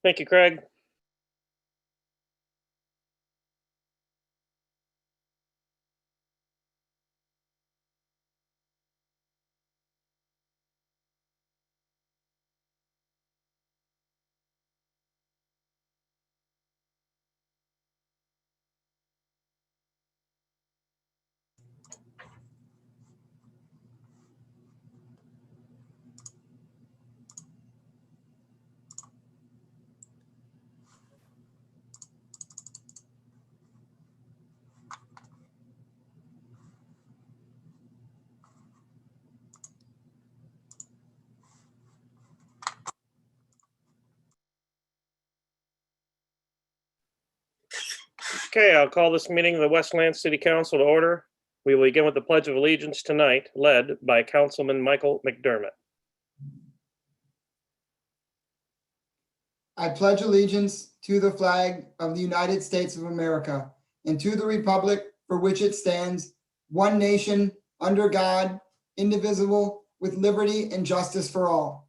Thank you, Craig. Okay, I'll call this meeting of the Westland City Council to order. We will begin with the Pledge of Allegiance tonight, led by Councilman Michael McDermott. I pledge allegiance to the flag of the United States of America and to the republic for which it stands, one nation, under God, indivisible, with liberty and justice for all.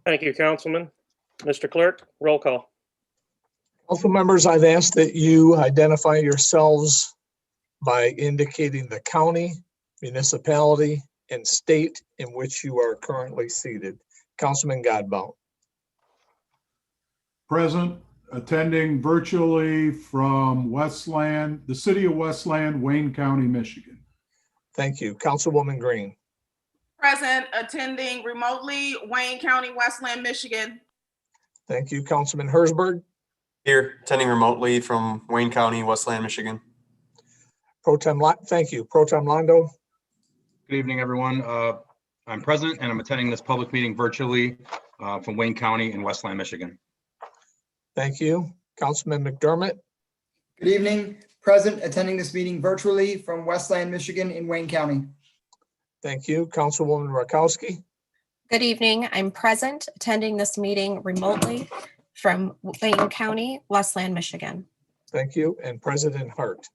Thank you, Councilman. Mr. Clerk, roll call. Council members, I've asked that you identify yourselves by indicating the county, municipality, and state in which you are currently seated. Councilman Godbout. Present, attending virtually from Westland, the city of Westland, Wayne County, Michigan. Thank you. Councilwoman Green. Present, attending remotely, Wayne County, Westland, Michigan. Thank you. Councilman Herzberg. Here, attending remotely from Wayne County, Westland, Michigan. Thank you. Pro Tem Londo. Good evening, everyone. I'm present and I'm attending this public meeting virtually from Wayne County in Westland, Michigan. Thank you. Councilman McDermott. Good evening, present, attending this meeting virtually from Westland, Michigan in Wayne County. Thank you. Councilwoman Rakowski. Good evening. I'm present, attending this meeting remotely from Wayne County, Westland, Michigan. Thank you. And President Hart.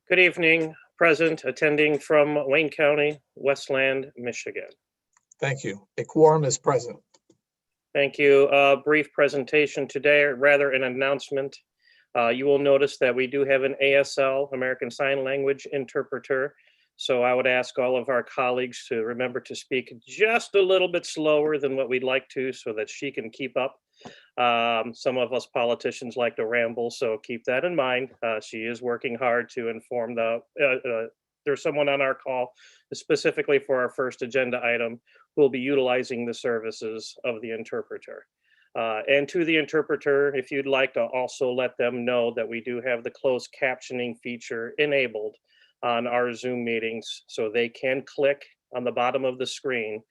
Good evening, present, attending from Wayne County, Westland, Michigan. Thank you. A quorum is present. Thank you. Brief presentation today, or rather an announcement. You will notice that we do have an ASL, American Sign Language interpreter. So I would ask all of our colleagues to remember to speak just a little bit slower than what we'd like to so that she can keep up. Some of us politicians like to ramble, so keep that in mind. She is working hard to inform there's someone on our call specifically for our first agenda item who will be utilizing the services of the interpreter. And to the interpreter, if you'd like to also let them know that we do have the closed captioning feature enabled on our Zoom meetings, so they can click on the bottom of the screen,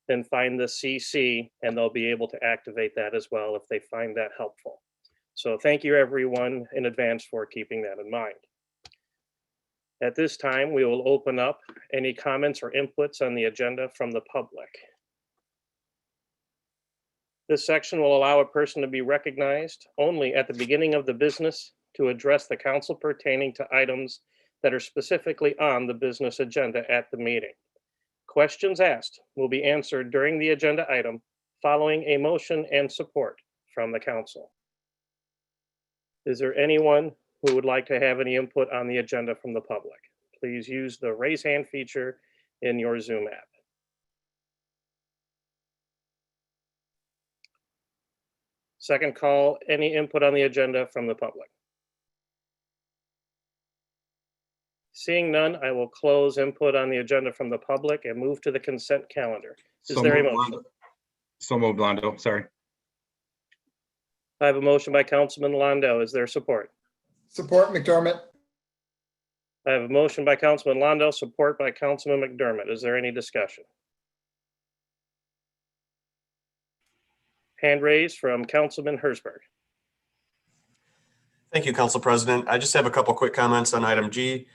then find the CC, and they'll be able to activate that as well if they find that helpful. So thank you everyone in advance for keeping that in mind. At this time, we will open up any comments or inputs on the agenda from the public. This section will allow a person to be recognized only at the beginning of the business to address the council pertaining to items that are specifically on the business agenda at the meeting. Questions asked will be answered during the agenda item following a motion and support from the council. Is there anyone who would like to have any input on the agenda from the public? Please use the raise hand feature in your Zoom app. Second call, any input on the agenda from the public? Seeing none, I will close input on the agenda from the public and move to the consent calendar. Is there a motion? So moved, Londo, sorry. I have a motion by Councilman Londo. Is there support? Support McDermott. I have a motion by Councilman Londo, support by Councilman McDermott. Is there any discussion? Hand raised from Councilman Herzberg. Thank you, Council President. I just have a couple quick comments on item G.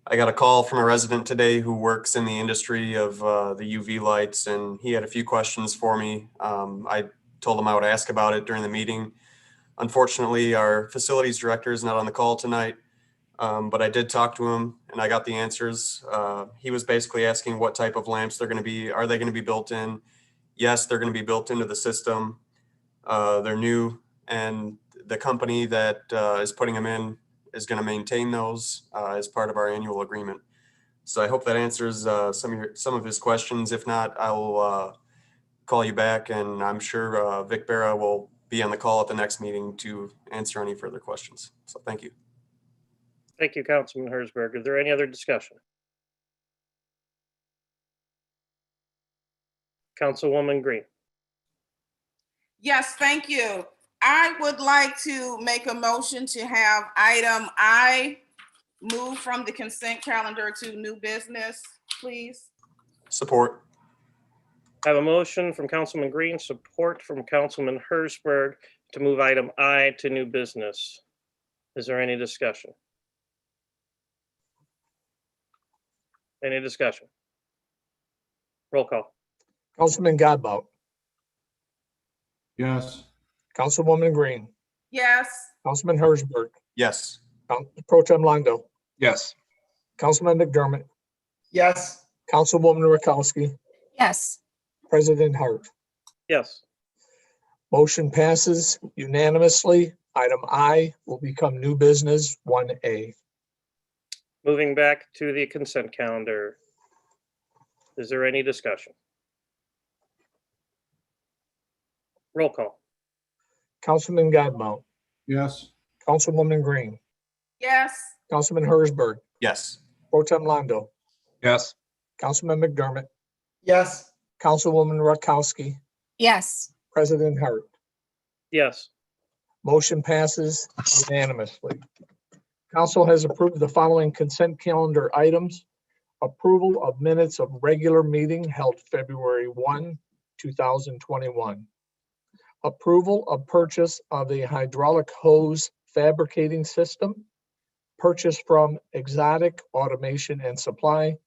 I got a call from a resident today who works in the industry of the UV lights, and he had a few questions for me. I told him I would ask about it during the meeting. Unfortunately, our facilities director is not on the call tonight, But I did talk to him and I got the answers. He was basically asking what type of lamps they're going to be. Are they going to be built in? Yes, they're going to be built into the system. They're new, and the company that is putting them in is going to maintain those as part of our annual agreement. So I hope that answers some of his questions. If not, I'll call you back, and I'm sure Vic Barra will be on the call at the next meeting to answer any further questions. So thank you. Thank you, Councilman Hersberg. Is there any other discussion? Councilwoman Green. Yes, thank you. I would like to make a motion to have item I move from the consent calendar to new business, please. Support. I have a motion from Councilman Green, support from Councilman Hersberg to move item I to new business. Is there any discussion? Any discussion? Roll call. Councilman Godbout, Yes. Councilwoman Green, Yes, Councilman Hersberg, Yes. Pro Tem Londo, Yes. Councilman McDermott, yes, Councilwoman Rakowski, Yes. President Hart. Yes. Motion passes unanimously. Item I will become new business 1A. Moving back to the consent calendar. Is there any discussion? Roll call. Councilman Godbout, Yes. Councilwoman Green, yes, Councilman Hersberg, Yes. Pro Tem Londo, Yes. Councilman McDermott, yes, Councilwoman Rakowski, Yes. President Hart. Yes. Motion passes unanimously. Council has approved the following consent calendar items. Approval of minutes of regular meeting held February 1, 2021. Approval of purchase of a hydraulic hose fabricating system. Purchase from Exotic Automation and Supply.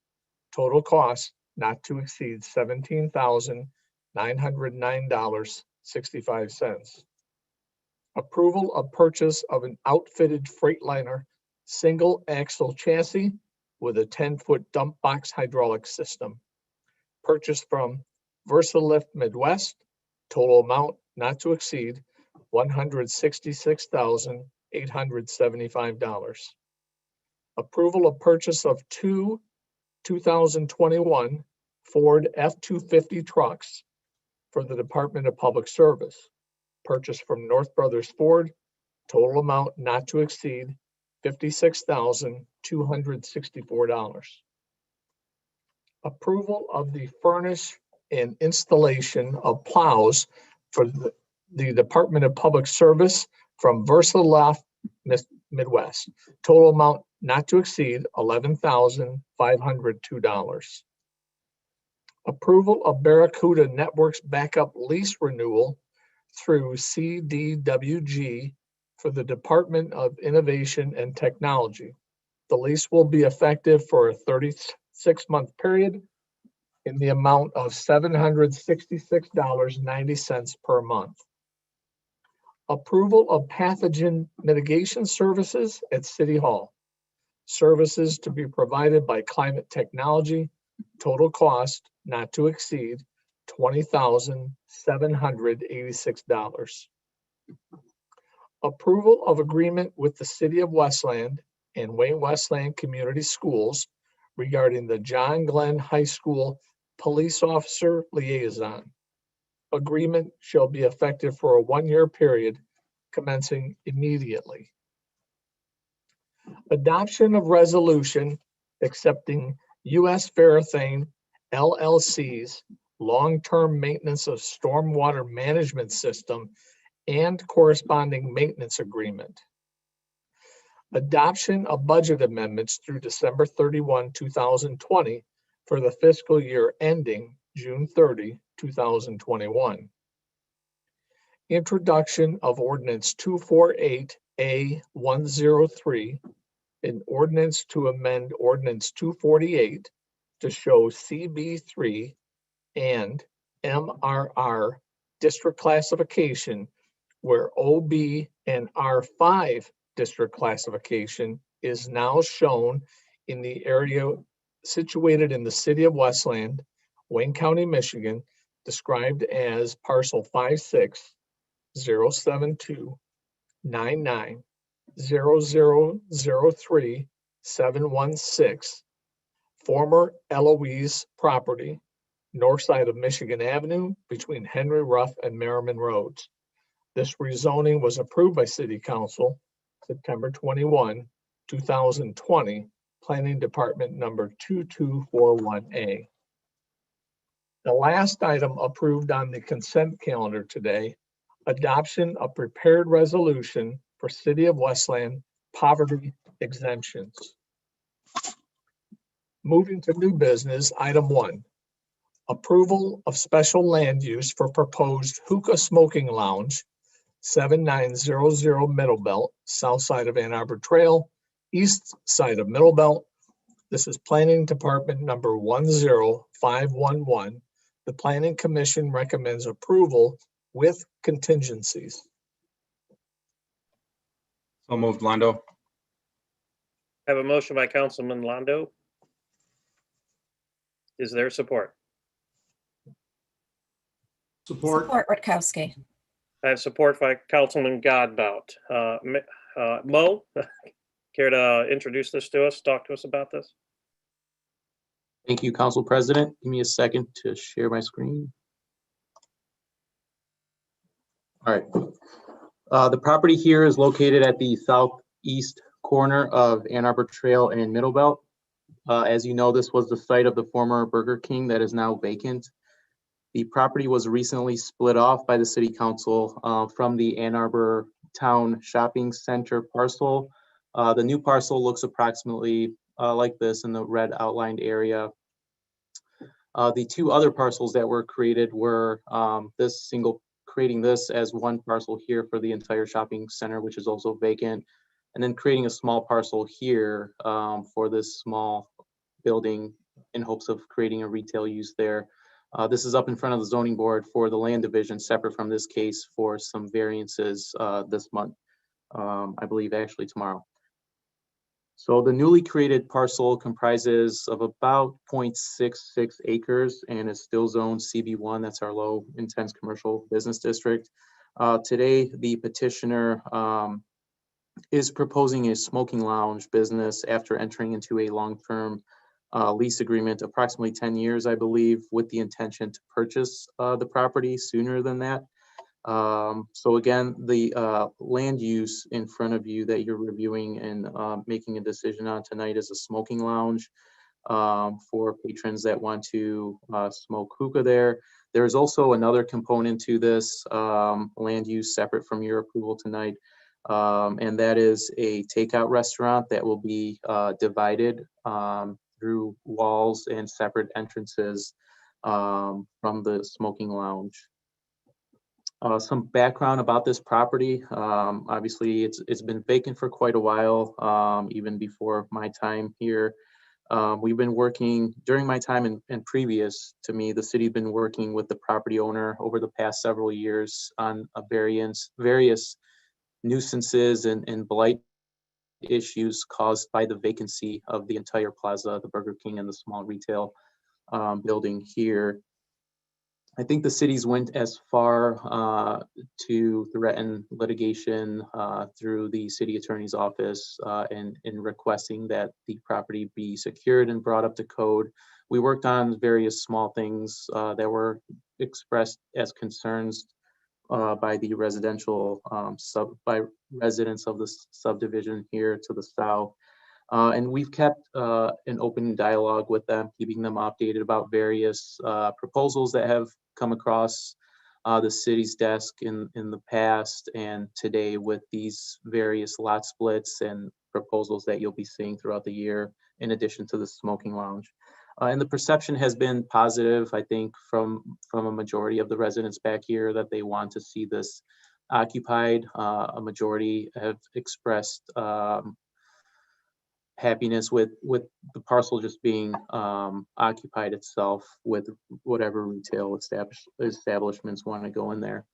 Total cost not to exceed $17,909.65. Approval of purchase of an outfitted Freightliner single axle chassis with a 10-foot dump box hydraulic system. Purchased from Versalift Midwest. Total amount not to exceed $166,875. Approval of purchase of two 2021 Ford F-250 trucks for the Department of Public Service. Purchased from North Brothers Ford. Total amount not to exceed $56,264. Approval of the furnish and installation of plows for the Department of Public Service from Versaloft Midwest. Total amount not to exceed $11,502. Approval of Barracuda Networks backup lease renewal through CDWG for the Department of Innovation and Technology. The lease will be effective for a 36-month period in the amount of $766.90 per month. Approval of pathogen mitigation services at City Hall. Services to be provided by Climate Technology. Total cost not to exceed $20,786. Approval of agreement with the City of Westland and Wayne Westland Community Schools regarding the John Glenn High School Police Officer Liaison. Agreement shall be effective for a one-year period commencing immediately. Adoption of resolution accepting U.S. Ferrethane LLC's long-term maintenance of stormwater management system and corresponding maintenance agreement. Adoption of budget amendments through December 31, 2020 for the fiscal year ending June 30, 2021. Introduction of ordinance 248A-103, an ordinance to amend ordinance 248 to show CB3 and MRR district classification where OB and R5 district classification is now shown in the area situated in the city of Westland, Wayne County, Michigan, described as parcel 56-072-99-0003-716, former Eloise property, north side of Michigan Avenue between Henry Ruff and Merriman Roads. This rezoning was approved by City Council September 21, 2020, Planning Department number 2241A. The last item approved on the consent calendar today, adoption of prepared resolution for City of Westland poverty exemptions. Moving to new business, item 1, approval of special land use for proposed hookah smoking lounge, 7900 Middle Belt, south side of Ann Arbor Trail, east side of Middle Belt. This is Planning Department number 10511. The Planning Commission recommends approval with contingencies. So moved, Londo. I have a motion by Councilman Londo. Is there support? Support. Support Rutkowski. I have support by Councilman Godbout. Mo, care to introduce this to us, talk to us about this? Thank you, Council President. Give me a second to share my screen. All right. The property here is located at the southeast corner of Ann Arbor Trail and Middle Belt. As you know, this was the site of the former Burger King that is now vacant. The property was recently split off by the City Council from the Ann Arbor Town Shopping Center parcel. The new parcel looks approximately like this in the red outlined area. The two other parcels that were created were creating this as one parcel here for the entire shopping center, which is also vacant, and then creating a small parcel here for this small building in hopes of creating a retail use there. This is up in front of the zoning board for the land division, separate from this case, for some variances this month, I believe actually tomorrow. So the newly created parcel comprises of about 0.66 acres and is still zoned CB1. That's our low intense commercial business district. Today, the petitioner is proposing a smoking lounge business after entering into a long-term lease agreement, approximately 10 years, I believe, with the intention to purchase the property sooner than that. So again, the land use in front of you that you're reviewing and making a decision on tonight is a smoking lounge for patrons that want to smoke hookah there. There's also another component to this land use separate from your approval tonight, and that is a takeout restaurant that will be divided through walls and separate entrances from the smoking lounge. Some background about this property. Obviously, it's been vacant for quite a while, even before my time here. We've been working during my time and previous to me, the city's been working with the property owner over the past several years on various nuisances and blight issues caused by the vacancy of the entire plaza, the Burger King and the small retail building here. I think the cities went as far to threaten litigation through the city attorney's office in requesting that the property be secured and brought up to code. We worked on various small things that were expressed as concerns by the residents of the subdivision here to the south. And we've kept an open dialogue with them, keeping them updated about various proposals that have come across the city's desk in the past and today with these various lot splits and proposals that you'll be seeing throughout the year, in addition to the smoking lounge. And the perception has been positive, I think, from a majority of the residents back here that they want to see this occupied. A majority have expressed happiness with the parcel just being occupied itself with whatever retail establishments want to go in there.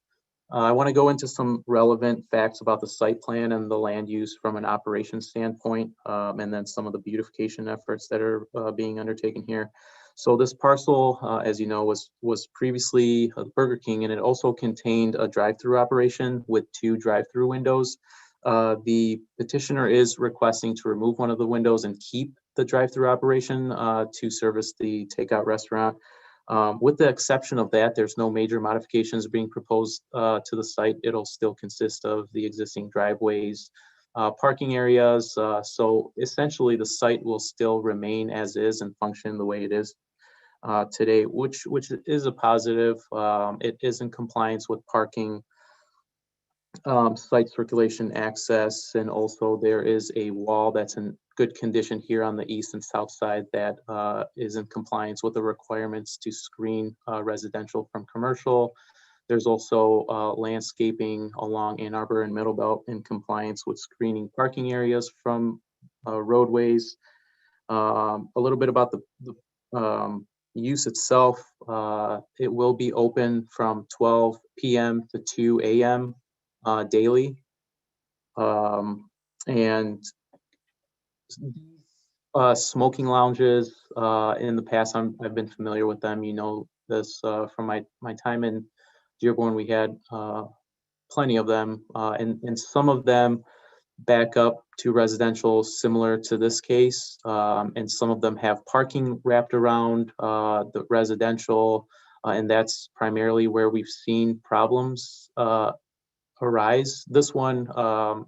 I want to go into some relevant facts about the site plan and the land use from an operations standpoint, and then some of the beautification efforts that are being undertaken here. So this parcel, as you know, was previously a Burger King, and it also contained a drive-through operation with 2 drive-through windows. The petitioner is requesting to remove one of the windows and keep the drive-through operation to service the takeout restaurant. With the exception of that, there's no major modifications being proposed to the site. It'll still consist of the existing driveways, parking areas. So essentially the site will still remain as is and function the way it is today, which is a positive. It is in compliance with parking, site circulation access, and also there is a wall that's in good condition here on the east and south side that is in compliance with the requirements to screen residential from commercial. There's also landscaping along Ann Arbor and Middlebelt in compliance with screening parking areas from roadways. A little bit about the use itself. It will be open from 12 p.m. to 2 a.m. Daily. And smoking lounges, in the past, I've been familiar with them. You know this from my time in Dearborn. We had plenty of them, and some of them back up to residential similar to this case, and some of them have parking wrapped around the residential, and that's primarily where we've seen problems arise. This one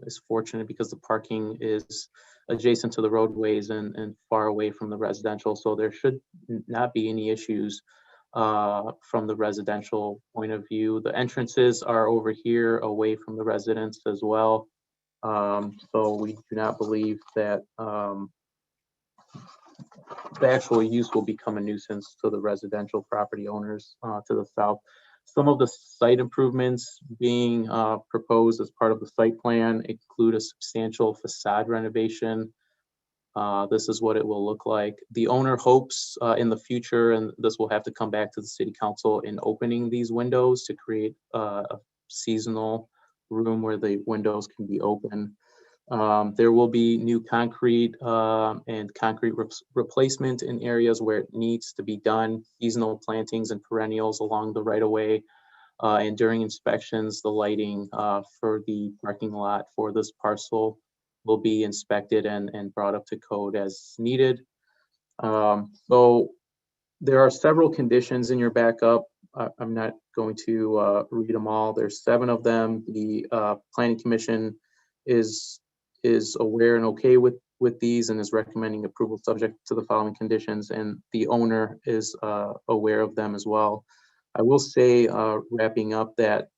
is fortunate because the parking is adjacent to the roadways and far away from the residential, so there should not be any issues from the residential point of view. The entrances are over here away from the residents as well, so we do not believe that the actual use will become a nuisance to the residential property owners to the south. Some of the site improvements being proposed as part of the site plan include a substantial facade renovation. This is what it will look like. The owner hopes in the future, and this will have to come back to the city council, in opening these windows to create a seasonal room where the windows can be open. There will be new concrete and concrete replacement in areas where it needs to be done, seasonal plantings and perennials along the right of way. And during inspections, the lighting for the parking lot for this parcel will be inspected and brought up to code as needed. So there are several conditions in your backup. I'm not going to read them all. There's 7 of them. The Planning Commission is aware and okay with these and is recommending approval subject to the following conditions, and the owner is aware of them as well. I will say, wrapping up, that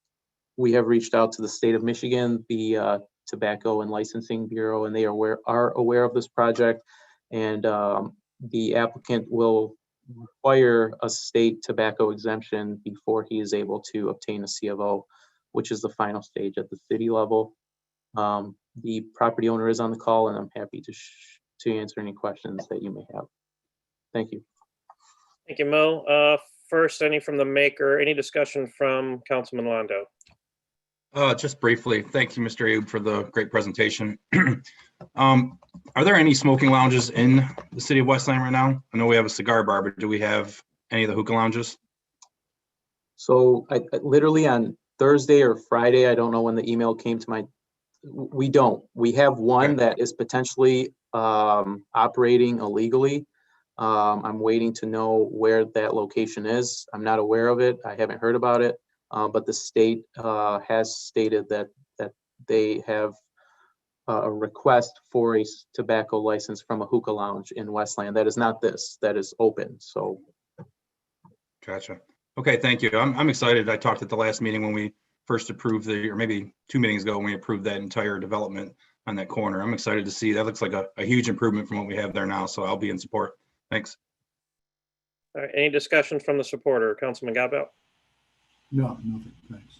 we have reached out to the state of Michigan, the Tobacco and Licensing Bureau, and they are aware of this project, and the applicant will require a state tobacco exemption before he is able to obtain a C of O, which is the final stage at the city level. The property owner is on the call, and I'm happy to answer any questions that you may have. Thank you. Thank you, Mo. First, any from the maker, any discussion from Councilman Londo? Just briefly, thank you, Mr. Ayub, for the great presentation. Are there any smoking lounges in the city of Westland right now? I know we have a cigar bar, but do we have any of the hookah lounges? So I literally on Thursday or Friday, I don't know when the email came to my, we don't. We have one Okay. that is potentially operating illegally. I'm waiting to know where that location is. I'm not aware of it. I haven't heard about it, but the state has stated that they have a request for a tobacco license from a hookah lounge in Westland. That is not this. That is open. So. Gotcha. Okay, thank you. I'm excited. I talked at the last meeting when we first approved or maybe 2 meetings ago when we approved that entire development on that corner. I'm excited to see. That looks like a huge improvement from what we have there now. So I'll be in support. Thanks. All right, any discussion from the supporter, Councilman Gabel? No, nothing, thanks.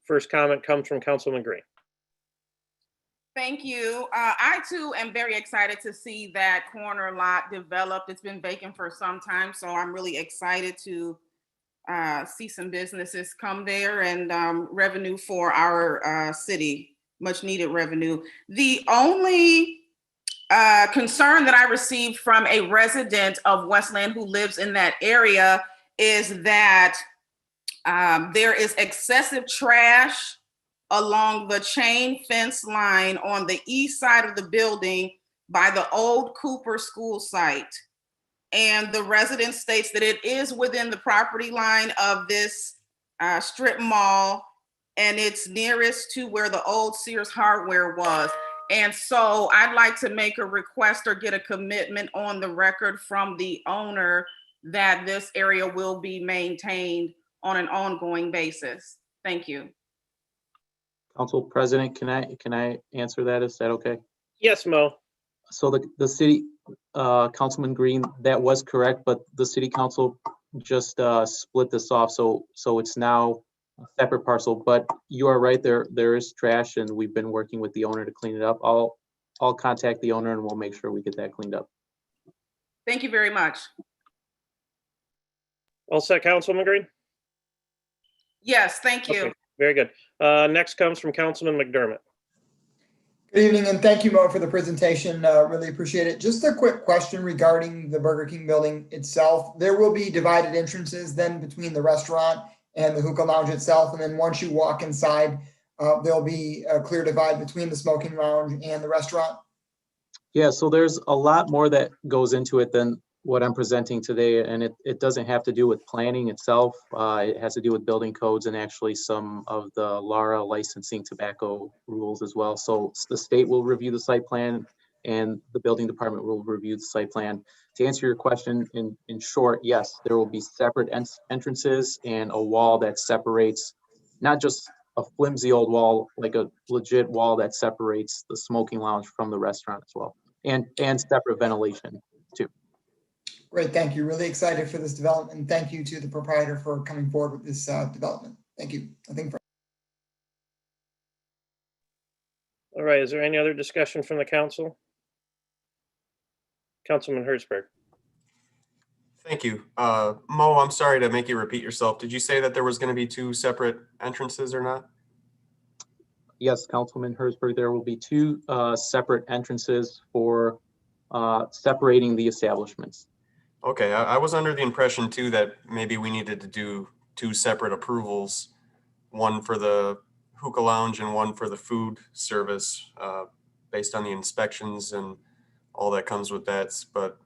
First comment comes from Councilman Green. Thank you. I too am very excited to see that corner lot developed. It's been vacant for some time, so I'm really excited to see some businesses come there and revenue for our city, much needed revenue. The only concern that I received from a resident of Westland who lives in that area is that there is excessive trash along the chain fence line on the east side of the building by the old Cooper school site. And the resident states that it is within the property line of this strip mall, and it's nearest to where the old Sears Hardware was. And so I'd like to make a request or get a commitment on the record from the owner that this area will be maintained on an ongoing basis. Thank you. Council President, can I answer that? Is that okay? Yes, Mo. So the city, Councilman Green, that was correct, but the city council just split this off. So it's now a separate parcel, but you are right, there is trash and we've been working with the owner to clean it up. I'll contact the owner and we'll make sure we get that cleaned up. Thank you very much. All set, Councilman Green? Yes, thank you. Okay, very good. Next comes from Councilman McDermott. Good evening, and thank you, Mo, for the presentation. Really appreciate it. Just a quick question regarding the Burger King building itself. There will be divided entrances then between the restaurant and the hookah lounge itself. And then once you walk inside, there'll be a clear divide between the smoking lounge and the restaurant. Yeah, so there's a lot more that goes into it than what I'm presenting today, and it doesn't have to do with planning itself. It has to do with building codes and actually some of the LARA licensing tobacco rules as well. So the state will review the site plan and the building department will review the site plan. To answer your question in short, yes, there will be separate entrances and a wall that separates, not just a flimsy old wall, like a legit wall that separates the smoking lounge from the restaurant as well, and separate ventilation too. Great, thank you. Really excited for this development. And thank you to the proprietor for coming forward with this development. Thank you. All right, is there any other discussion from the council? Councilman Hertzberg. Thank you. Mo, I'm sorry to make you repeat yourself. Did you say that there was going to be two separate entrances or not? Yes, Councilman Hertzberg, there will be two separate entrances for separating the establishments. Okay, I was under the impression too that maybe we needed to do two separate approvals, one for the hookah lounge and one for the food service, based on the inspections and all that comes with that. But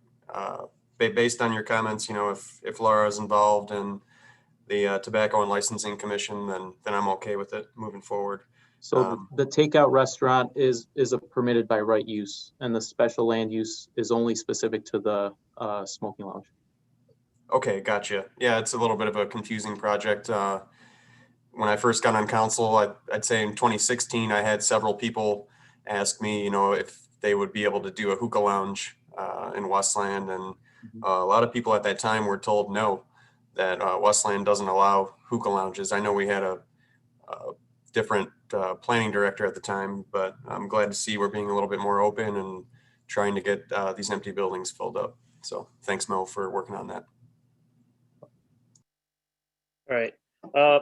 based on your comments, you know, if Laura is involved in the Tobacco and Licensing Commission, then I'm okay with it moving forward. So the takeout restaurant is a permitted by right use, and the special land use is only specific to the smoking lounge. Okay, gotcha. Yeah, it's a little bit of a confusing project. When I first got on council, I'd say in 2016, I had several people ask me, you know, if they would be able to do a hookah lounge in Westland, and a lot of people at that time were told no, that Westland doesn't allow hookah lounges. I know we had a different planning director at the time, but I'm glad to see we're being a little bit more open and trying to get these empty buildings filled up. So thanks, Mo, for working on that. All right.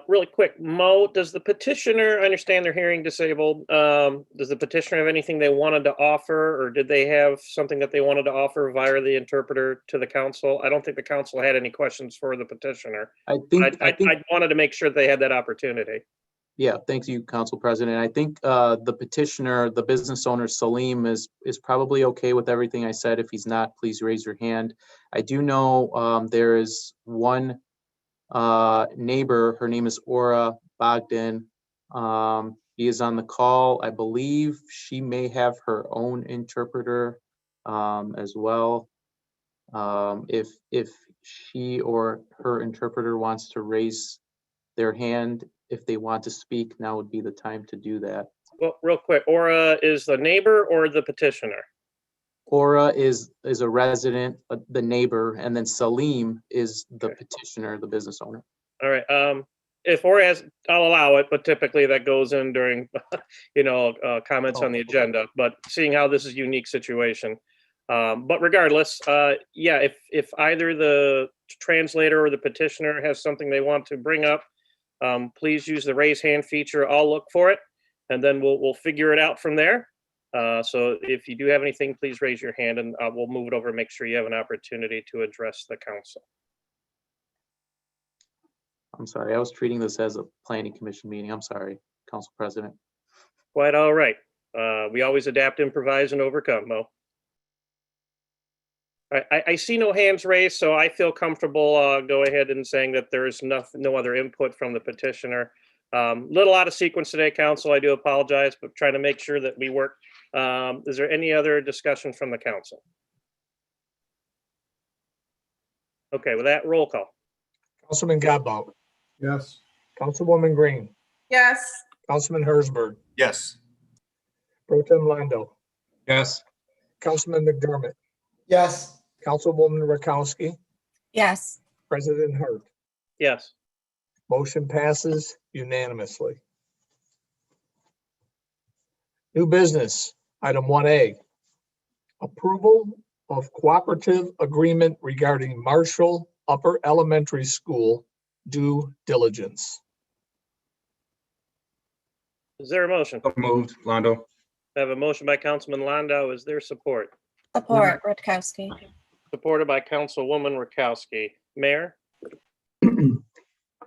Really quick, Mo, does the petitioner, I understand they're hearing disabled. Does the petitioner have anything they wanted to offer, or did they have something that they wanted to offer via the interpreter to the council? I don't think the council had any questions for the petitioner. I think I wanted to make sure they had that opportunity. Yeah, thank you, Council President. I think the petitioner, the business owner, Salim, is probably okay with everything I said. If he's not, please raise your hand. I do know there is one neighbor, her name is Aura Bogdan. He is on the call. I believe she may have her own interpreter as well. If she or her interpreter wants to raise their hand, if they want to speak, now would be the time to do that. Well, real quick, Aura is the neighbor or the petitioner? Aura is a resident, the neighbor, and then Salim is the petitioner, the business owner. All right. If Aura has, I'll allow it, but typically that goes in during, you know, comments on the agenda. But seeing how this is a unique situation, But regardless, yeah, if either the translator or the petitioner has something they want to bring up, please use the raise hand feature. I'll look for it, and then we'll figure it out from there. So if you do have anything, please raise your hand, and we'll move it over and make sure you have an opportunity to address the council. I'm sorry, I was treating this as a planning commission meeting. I'm sorry, Council President. Quite all right. We always adapt, improvise, and overcome, Mo. I see no hands raised, so I feel comfortable go ahead and saying that there is no other input from the petitioner. Little out of sequence today, council. I do apologize, but trying to make sure that we work. Is there any other discussion from the council? Okay, with that, roll call. Councilman Godbout, Yes. Councilwoman Green, Yes. Councilman Hersberg, Yes. Pro Tem Londo, Yes. Councilman McDermott, yes, Councilwoman Rakowski, Yes. President Hurt. Yes. Motion passes unanimously. New business, item 1A. Approval of cooperative agreement regarding Marshall Upper Elementary School due diligence. Is there a motion? So moved, Londo. I have a motion by Councilman Landau. Is there support? Support Rutkowski. Supported by Councilwoman Rakowski. Mayor?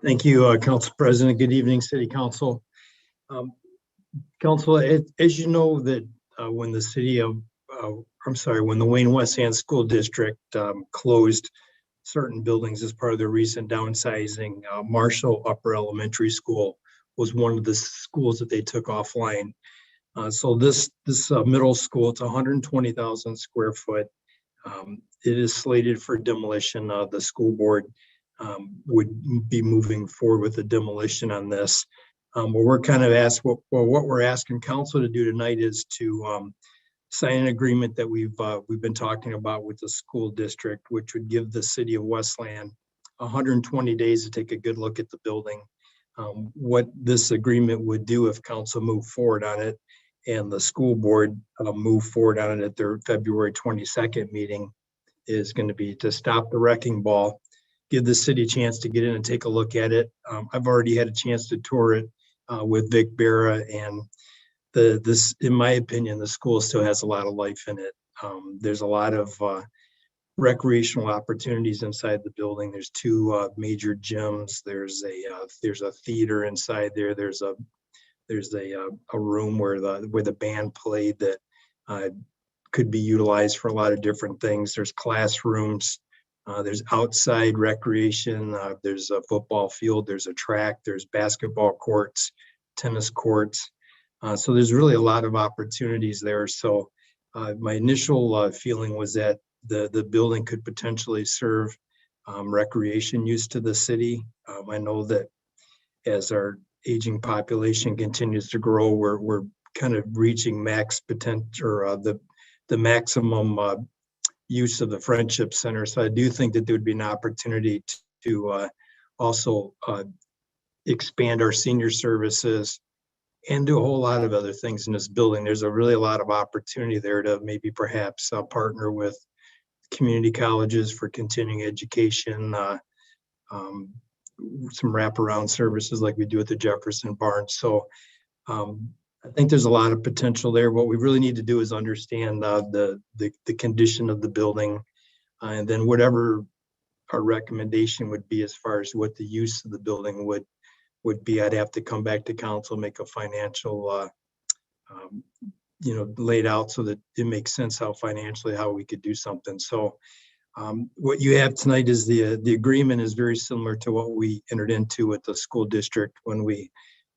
Thank you, Council President. Good evening, City Council. Council, as you know that when the city of, when the Wayne Westland School District closed certain buildings as part of the recent downsizing, Marshall Upper Elementary School was one of the schools that they took offline. So this middle school, it's 120,000 square foot. It is slated for demolition. The school board would be moving forward with the demolition on this. What we're kind of what we're asking council to do tonight is to sign an agreement that we've been talking about with the school district, which would give the city of Westland 120 days to take a good look at the building. What this agreement would do if council moved forward on it and the school board moved forward on it at their February 22nd meeting is going to be to stop the wrecking ball, give the city a chance to get in and take a look at it. I've already had a chance to tour it with Vic Barra, and this, in my opinion, the school still has a lot of life in it. There's a lot of recreational opportunities inside the building. There's two major gyms. There's a theater inside there. There's a room where the band played that could be utilized for a lot of different things. There's classrooms. There's outside recreation. There's a football field. There's a track. There's basketball courts, tennis courts. So there's really a lot of opportunities there. So my initial feeling was that the building could potentially serve recreation use to the city. I know that as our aging population continues to grow, we're kind of reaching max potential, or the maximum use of the Friendship Center. So I do think that there would be an opportunity to also expand our senior services and do a whole lot of other things in this building. There's really a lot of opportunity there to maybe perhaps partner with community colleges for continuing education, some wraparound services like we do at the Jefferson Barn. So I think there's a lot of potential there. What we really need to do is understand the condition of the building, and then whatever our recommendation would be as far as what the use of the building would be, I'd have to come back to council, make a financial, laid out so that it makes sense how we could do something. So what you have tonight is the agreement is very similar to what we entered into with the school district when we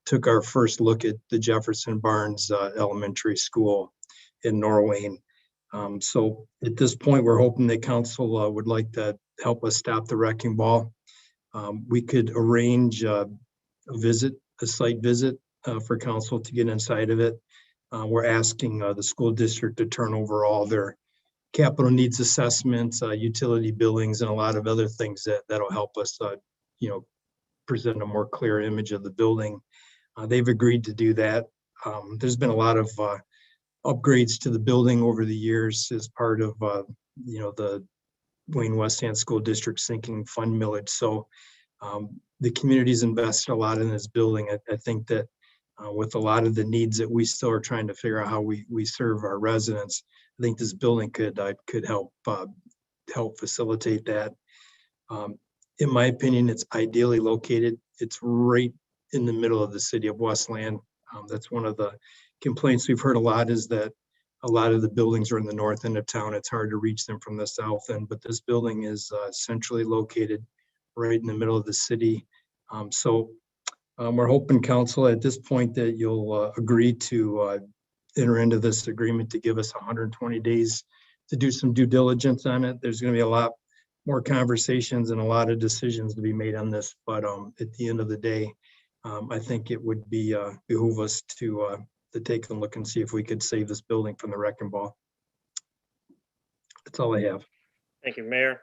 took our first look at the Jefferson Barnes Elementary School in Norwayne. So at this point, we're hoping that council would like to help us stop the wrecking ball. We could arrange a site visit for council to get inside of it. We're asking the school district to turn over all their capital needs assessments, utility billings, and a lot of other things that'll help us, present a more clear image of the building. They've agreed to do that. There's been a lot of upgrades to the building over the years as part of, the Wayne Westland School District sinking fund millage. So the community's invested a lot in this building. I think that with a lot of the needs that we still are trying to figure out how we serve our residents, I think this building could help facilitate that. In my opinion, it's ideally located. It's right in the middle of the city of Westland. That's one of the complaints we've heard a lot, is that a lot of the buildings are in the north end of town. It's hard to reach them from the south end, but this building is centrally located right in the middle of the city. So we're hoping, council, at this point that you'll agree to enter into this agreement to give us 120 days to do some due diligence on it. There's going to be a lot more conversations and a lot of decisions to be made on this, but at the end of the day, I think it would be behoove us to take a look and see if we could save this building from the wrecking ball. That's all I have. Thank you, Mayor.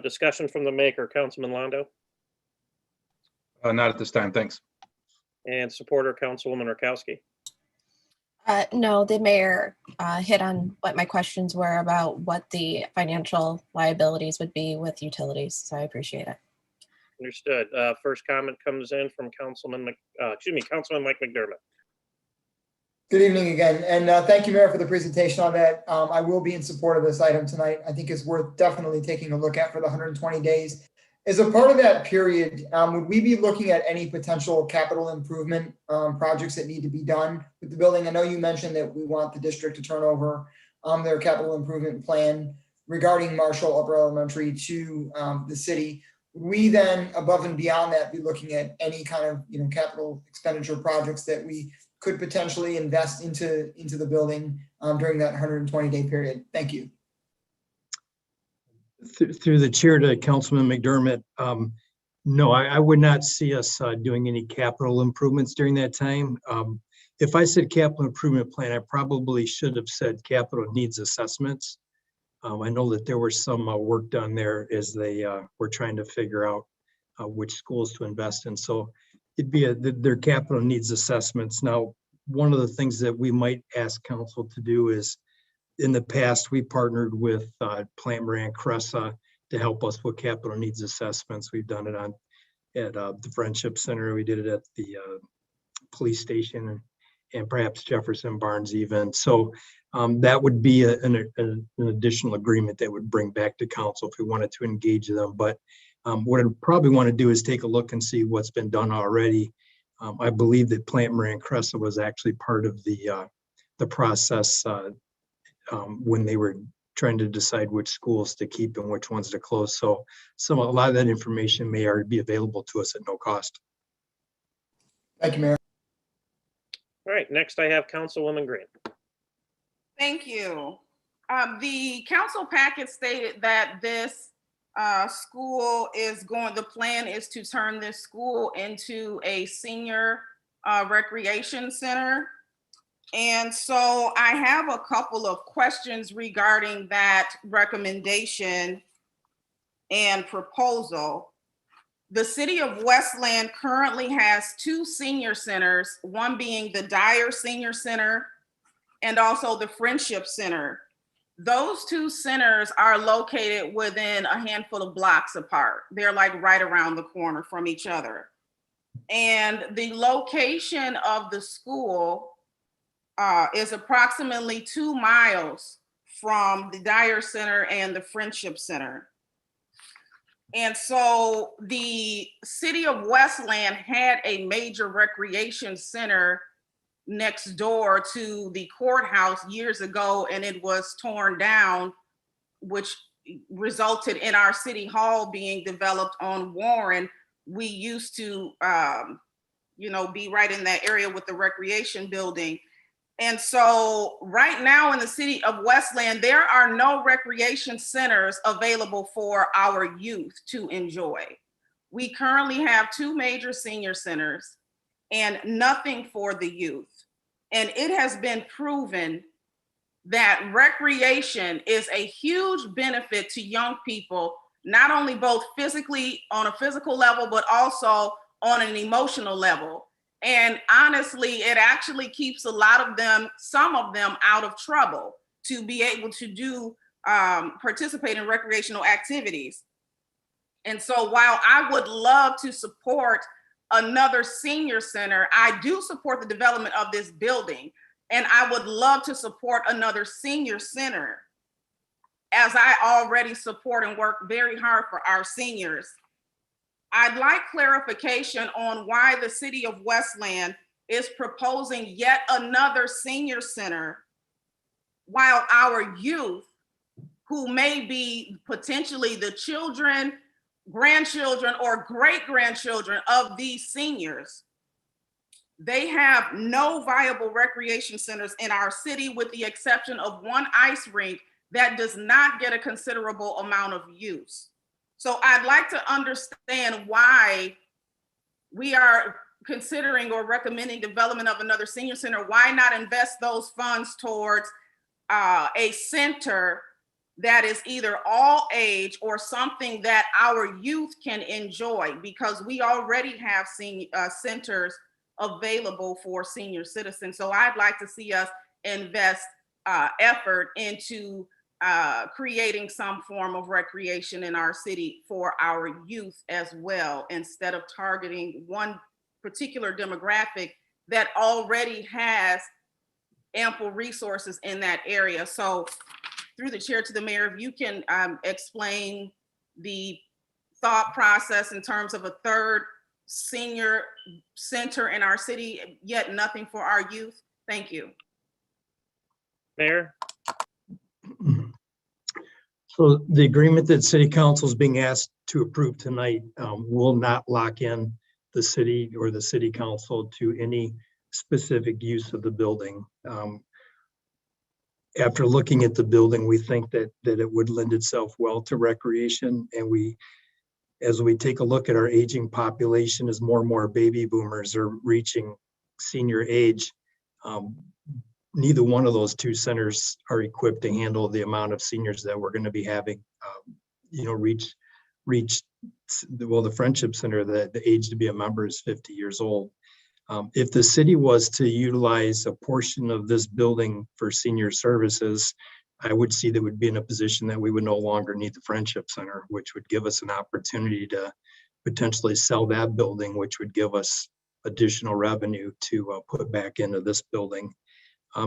Discussion from the maker, Councilman Londo, Not at this time, thanks. and supporter, Councilwoman Rakowski. No, the mayor hit on what my questions were about what the financial liabilities would be with utilities, so I appreciate it. Understood. First comment comes in from Councilman Mike McDermott. Good evening again, and thank you, Mayor, for the presentation on that. I will be in support of this item tonight. I think it's worth definitely taking a look at for the 120 days. As a part of that period, would we be looking at any potential capital improvement projects that need to be done with the building? I know you mentioned that we want the district to turn over their capital improvement plan regarding Marshall Upper Elementary to the city. Would we then, above and beyond that, be looking at any kind of capital expenditure projects that we could potentially invest into the building during that 120-day period? Thank you. Through the chair to Councilman McDermott, no, I would not see us doing any capital improvements during that time. If I said capital improvement plan, I probably should have said capital needs assessments. I know that there was some work done there as they were trying to figure out which schools to invest in. So it'd be their capital needs assessments. Now, one of the things that we might ask council to do is, in the past, we partnered with Plant Moran Cressa to help us with capital needs assessments. We've done it at the Friendship Center. We did it at the police station and perhaps Jefferson Barnes even. So that would be an additional agreement that would bring back to council if we wanted to engage them. But what I'd probably want to do is take a look and see what's been done already. I believe that Plant Moran Cressa was actually part of the process when they were trying to decide which schools to keep and which ones to close. So a lot of that information may already be available to us at no cost. Thank you, Mayor. All right, next I have Councilwoman Green. Thank you. The council packet stated that this school the plan is to turn this school into a senior recreation center. And so I have a couple of questions regarding that recommendation and proposal. The city of Westland currently has 2 senior centers, one being the Dyer Senior Center and also the Friendship Center. Those 2 centers are located within a handful of blocks apart. They're like right around the corner from each other. And the location of the school is approximately 2 miles from the Dyer Center and the Friendship Center. And so the city of Westland had a major recreation center next door to the courthouse years ago, and it was torn down, which resulted in our city hall being developed on Warren. We used to, be right in that area with the recreation building. And so right now in the city of Westland, there are no recreation centers available for our youth to enjoy. We currently have 2 major senior centers and nothing for the youth. And it has been proven that recreation is a huge benefit to young people, not only both physically on a physical level, but also on an emotional level. And honestly, it actually keeps a lot of them, some of them, out of trouble to be able to do participate in recreational activities. And so while I would love to support another senior center, I do support the development of this building. And I would love to support another senior center, as I already support and work very hard for our seniors. I'd like clarification on why the city of Westland is proposing yet another senior center, while our youth, who may be potentially the children, grandchildren, or great-grandchildren of these seniors, they have no viable recreation centers in our city, with the exception of one ice rink that does not get a considerable amount of use. So I'd like to understand why we are considering or recommending development of another senior center. Why not invest those funds towards a center that is either all age or something that our youth can enjoy, because we already have centers available for senior citizens. So I'd like to see us invest effort into creating some form of recreation in our city for our youth as well, instead of targeting one particular demographic that already has ample resources in that area. So through the chair to the mayor, if you can explain the thought process in terms of a third senior center in our city, yet nothing for our youth. Thank you. Mayor? So the agreement that city council is being asked to approve tonight will not lock in the city or the city council to any specific use of the building. After looking at the building, we think that it would lend itself well to recreation. And as we take a look at our aging population, as more and more baby boomers are reaching senior age, neither one of those two centers are equipped to handle the amount of seniors that we're going to be having, the Friendship Center, the age to be a member is 50 years old. If the city was to utilize a portion of this building for senior services, I would see that we'd be in a position that we would no longer need the Friendship Center, which would give us an opportunity to potentially sell that building, which would give us additional revenue to put back into this building.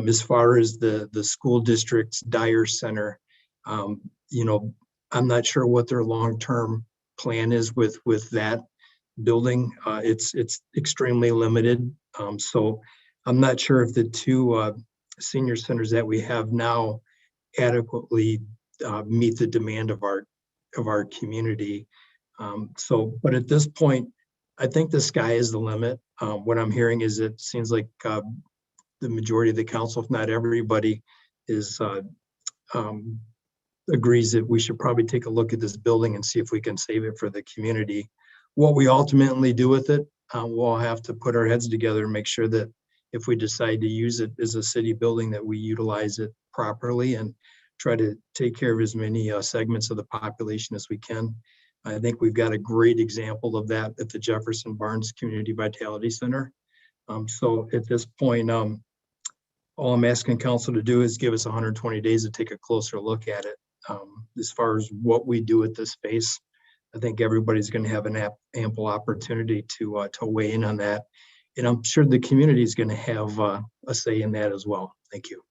As far as the school district's Dyer Center, I'm not sure what their long-term plan is with that building. It's extremely limited. So I'm not sure if the two senior centers that we have now adequately meet the demand of our community. But at this point, I think the sky is the limit. What I'm hearing is it seems like the majority of the council, if not everybody, agrees that we should probably take a look at this building and see if we can save it for the community. What we ultimately do with it, we'll have to put our heads together and make sure that if we decide to use it as a city building, that we utilize it properly and try to take care of as many segments of the population as we can. I think we've got a great example of that at the Jefferson Barnes Community Vitality Center. So at this point, all I'm asking council to do is give us 120 days to take a closer look at it. As far as what we do with this space, I think everybody's going to have an ample opportunity to weigh in on that. And I'm sure the community is going to have a say in that as well. Thank you.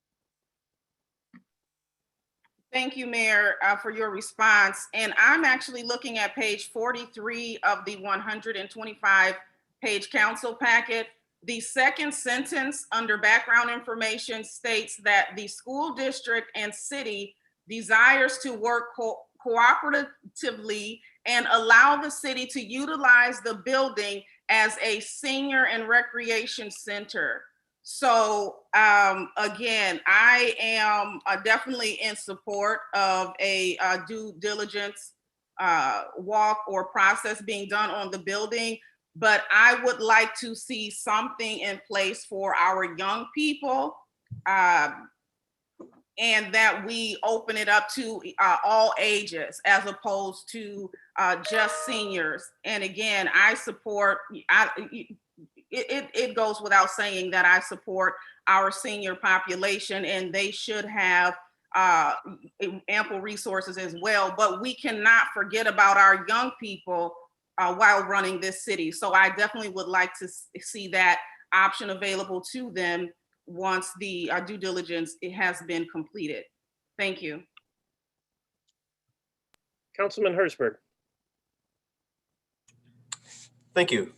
Thank you, Mayor, for your response. And I'm actually looking at page 43 of the 125-page council packet. The second sentence under background information states that the school district and city desires to work cooperatively and allow the city to utilize the building as a senior and recreation center. So again, I am definitely in support of a due diligence walk or process being done on the building, but I would like to see something in place for our young people, and that we open it up to all ages as opposed to just seniors. And again, I support, it goes without saying that I support our senior population, and they should have ample resources as well. But we cannot forget about our young people while running this city. So I definitely would like to see that option available to them once the due diligence has been completed. Thank you. Councilman Hertzberg. Thank you.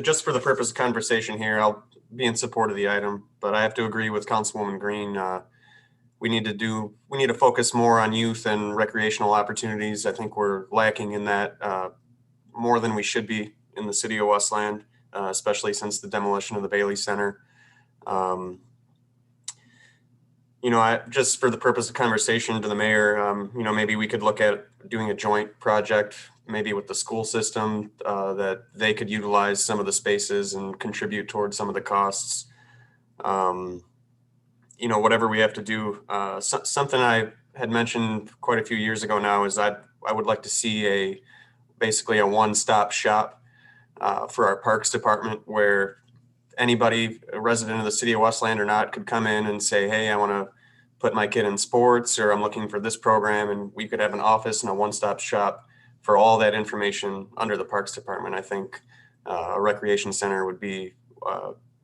Just for the purpose of conversation here, I'll be in support of the item, but I have to agree with Councilwoman Green. We need to focus more on youth and recreational opportunities. I think we're lacking in that more than we should be in the city of Westland, especially since the demolition of the Bailey Center. Just for the purpose of conversation to the mayor, maybe we could look at doing a joint project, maybe with the school system, that they could utilize some of the spaces and contribute towards some of the costs. Whatever we have to do. Something I had mentioned quite a few years ago now is I would like to see basically a one-stop shop for our parks department, where anybody, a resident of the city of Westland or not, could come in and say, hey, I want to put my kid in sports, or I'm looking for this program, and we could have an office and a one-stop shop for all that information under the parks department. I think a recreation center would be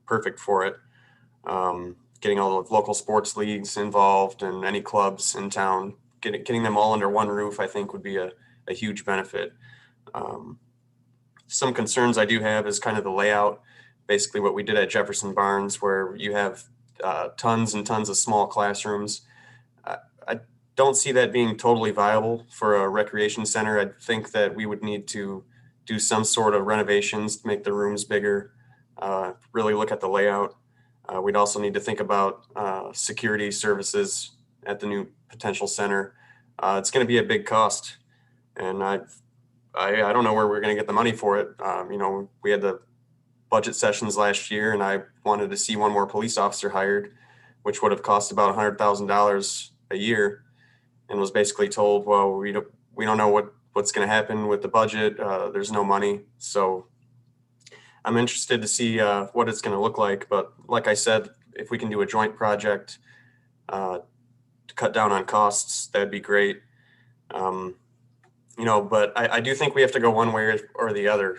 perfect for it. Getting all the local sports leagues involved and any clubs in town, getting them all under one roof, I think would be a huge benefit. Some concerns I do have is kind of the layout, basically what we did at Jefferson Barnes, where you have tons and tons of small classrooms. I don't see that being totally viable for a recreation center. I think that we would need to do some sort of renovations to make the rooms bigger, really look at the layout. We'd also need to think about security services at the new potential center. It's going to be a big cost, and I don't know where we're going to get the money for it. We had the budget sessions last year, and I wanted to see one more police officer hired, which would have cost about $100,000 a year, and was basically told, well, we don't know what's going to happen with the budget. There's no money. So I'm interested to see what it's going to look like. But like I said, if we can do a joint project to cut down on costs, that'd be great. But I do think we have to go one way or the other.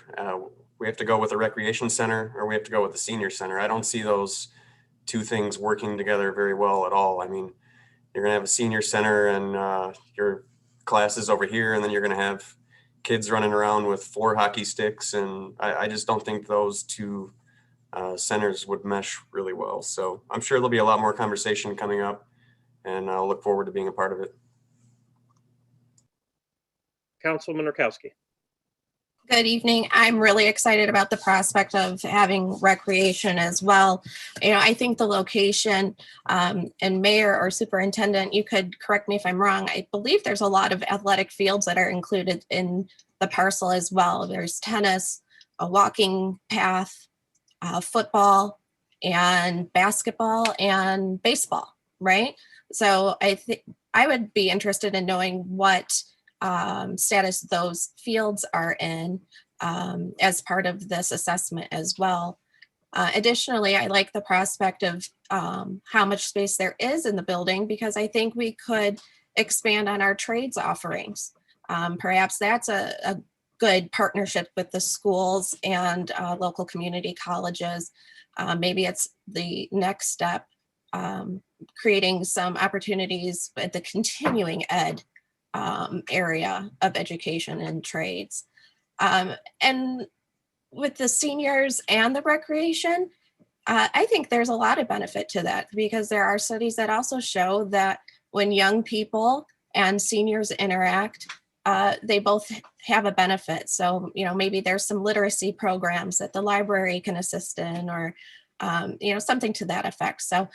We have to go with a recreation center, or we have to go with the senior center. I don't see those two things working together very well at all. I mean, you're going to have a senior center and your classes over here, and then you're going to have kids running around with floor hockey sticks. And I just don't think those two centers would mesh really well. So I'm sure there'll be a lot more conversation coming up, and I'll look forward to being a part of it. Councilman Rakowski. Good evening. I'm really excited about the prospect of having recreation as well. I think the location, and mayor or superintendent, you could correct me if I'm wrong. I believe there's a lot of athletic fields that are included in the parcel as well. There's tennis, a walking path, football, and basketball and baseball, right? So I think I would be interested in knowing what status those fields are in as part of this assessment as well. Additionally, I like the prospect of how much space there is in the building, because I think we could expand on our trades offerings. Perhaps that's a good partnership with the schools and local community colleges. Maybe it's the next step, creating some opportunities at the continuing ed area of education and trades. And with the seniors and the recreation, I think there's a lot of benefit to that, because there are studies that also show that when young people and seniors interact, they both have a benefit. So, maybe there's some literacy programs that the library can assist in, or, something to that effect. So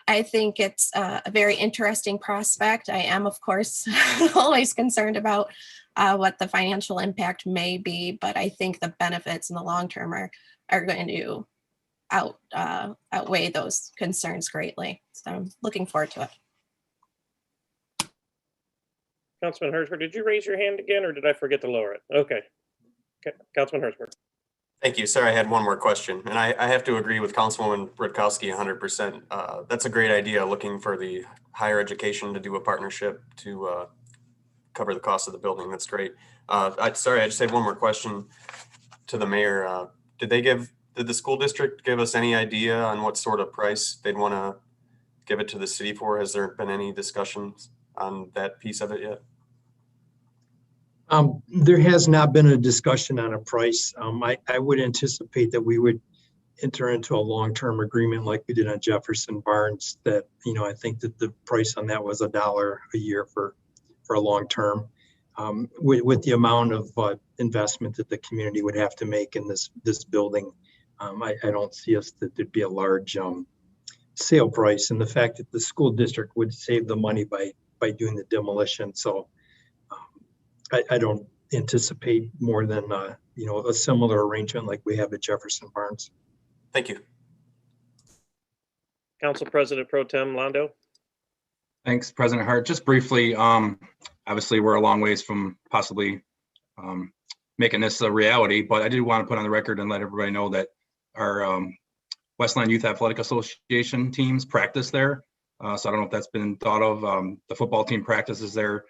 I think it's a very interesting prospect. I am, of course, always concerned about what the financial impact may be, but I think the benefits in the long term are going to outweigh those concerns greatly. So I'm looking forward to it. Councilman Hertzberg, did you raise your hand again, or did I forget to lower it? Okay. Councilman Hertzberg. Thank you. Sorry, I had one more question, and I have to agree with Councilwoman Rutkowski 100%. That's a great idea, looking for the higher education to do a partnership to cover the cost of the building. That's great. Sorry, I just had one more question to the mayor. Did the school district give us any idea on what sort of price they'd want to give it to the city for? Has there been any discussions on that piece of it yet? There has not been a discussion on a price. I would anticipate that we would enter into a long-term agreement like we did on Jefferson Barnes, that, I think that the price on that was $1 a year for a long term. With the amount of investment that the community would have to make in this building, I don't see us that there'd be a large sale price, and the fact that the school district would save the money by doing the demolition. So I don't anticipate more than a similar arrangement like we have at Jefferson Barnes. Thank you. Council President Pro Tem Londo. Thanks, President Hart. Just briefly, obviously we're a long ways from possibly making this a reality, but I do want to put on the record and let everybody know that our Westland Youth Athletic Association teams practice there. So I don't know if that's been thought of. The football team practices there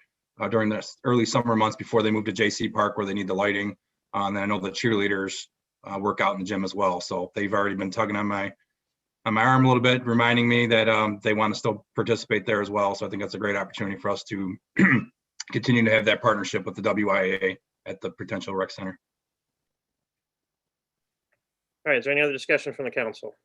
during the early summer months before they move to JC Park, where they need the lighting. And I know the cheerleaders work out in the gym as well. So they've already been tugging on my arm a little bit, reminding me that they want to still participate there as well. So I think that's a great opportunity for us to continue to have that partnership with the WIAA at the potential rec center. All right, is there any other discussion from the council?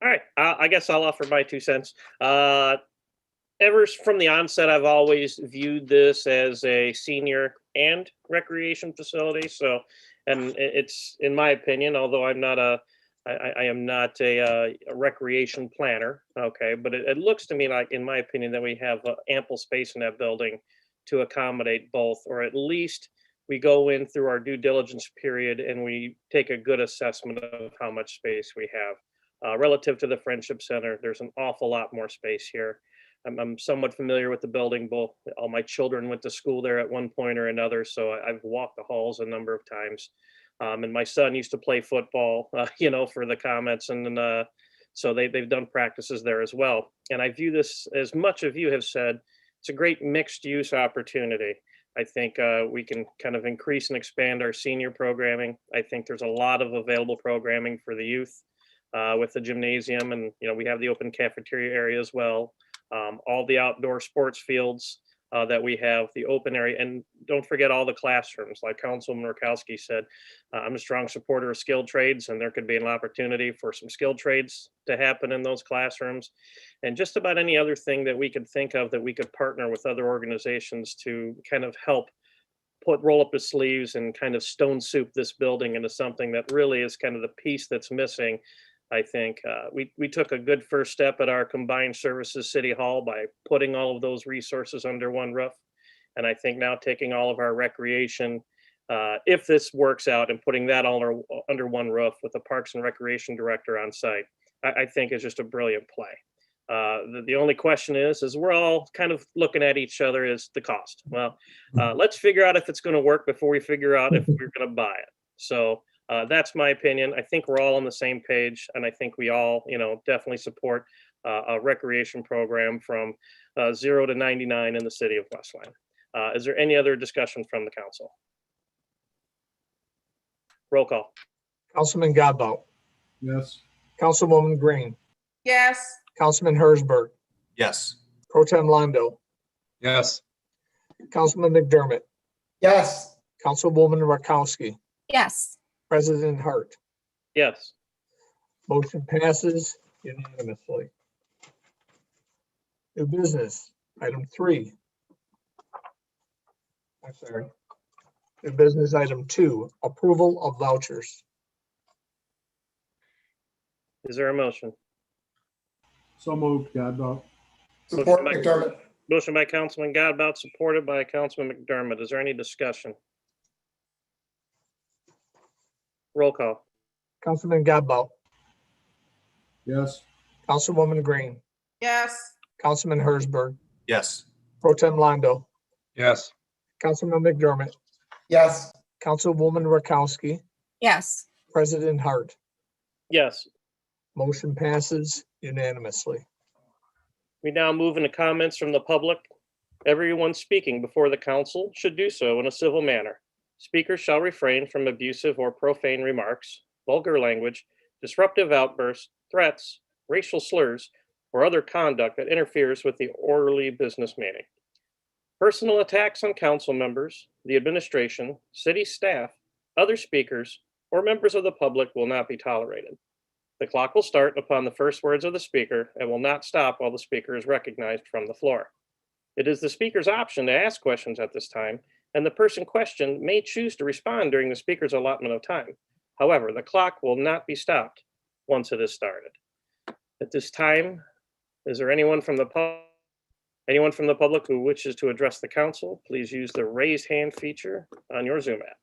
All right, I guess I'll offer my 2 cents. Ever from the onset, I've always viewed this as a senior and recreation facility. So, and it's, in my opinion, although I am not a recreation planner, okay, but it looks to me like, in my opinion, that we have ample space in that building to accommodate both, or at least we go in through our due diligence period and we take a good assessment of how much space we have. Relative to the Friendship Center, there's an awful lot more space here. I'm somewhat familiar with the building. Both all my children went to school there at one point or another, so I've walked the halls a number of times. And my son used to play football, for the Comets, and so they've done practices there as well. And I view this, as much of you have said, it's a great mixed use opportunity. I think we can kind of increase and expand our senior programming. I think there's a lot of available programming for the youth with the gymnasium, and we have the open cafeteria area as well. All the outdoor sports fields that we have, the open area, and don't forget all the classrooms. Like Councilman Rutkowski said, I'm a strong supporter of skilled trades, and there could be an opportunity for some skilled trades to happen in those classrooms, and just about any other thing that we could think of that we could partner with other organizations to kind of help roll up the sleeves and kind of stone soup this building into something that really is kind of the piece that's missing. I think we took a good first step at our combined services city hall by putting all of those resources under one roof. And I think now taking all of our recreation, if this works out, and putting that all under one roof with the Parks and Recreation Director on site, I think is just a brilliant play. The only question is we're all kind of looking at each other is the cost. Well, let's figure out if it's going to work before we figure out if we're going to buy it. So that's my opinion. I think we're all on the same page, and I think we all, definitely support a recreation program from 0 to 99 in the city of Westland. Is there any other discussion from the council? Roll call. Councilman Godbout, Yes. Councilwoman Green, Yes. Councilman Hersberg, Yes. Pro Tem Londo, Yes. Councilman McDermott, Yes. Councilwoman Rutkowski, Yes. President Hart. Yes. Motion passes unanimously. New business, item 3. I'm sorry. New business item 2, approval of vouchers. Is there a motion? So moved, Godbout. Support McDermott. Motion by Councilman Godbout, supported by Councilman McDermott. Is there any discussion? Roll call. Councilman Godbout, Yes. Councilwoman Green, Yes. Councilman Hersberg, Yes. Pro Tem Londo, Yes. Councilman McDermott, Yes. Councilwoman Rakowski, Yes. President Hart. Yes. Motion passes unanimously. We now move into comments from the public. Everyone speaking before the council should do so in a civil manner. Speakers shall refrain from abusive or profane remarks, vulgar language, disruptive outbursts, threats, racial slurs, or other conduct that interferes with the orderly business meeting. Personal attacks on council members, the administration, city staff, other speakers, or members of the public will not be tolerated. The clock will start upon the first words of the speaker and will not stop while the speaker is recognized from the floor. It is the speaker's option to ask questions at this time, and the person questioned may choose to respond during the speaker's allotment of time. However, the clock will not be stopped once it is started. At this time, is there anyone from the public who wishes to address the council? Please use the raise hand feature on your Zoom app.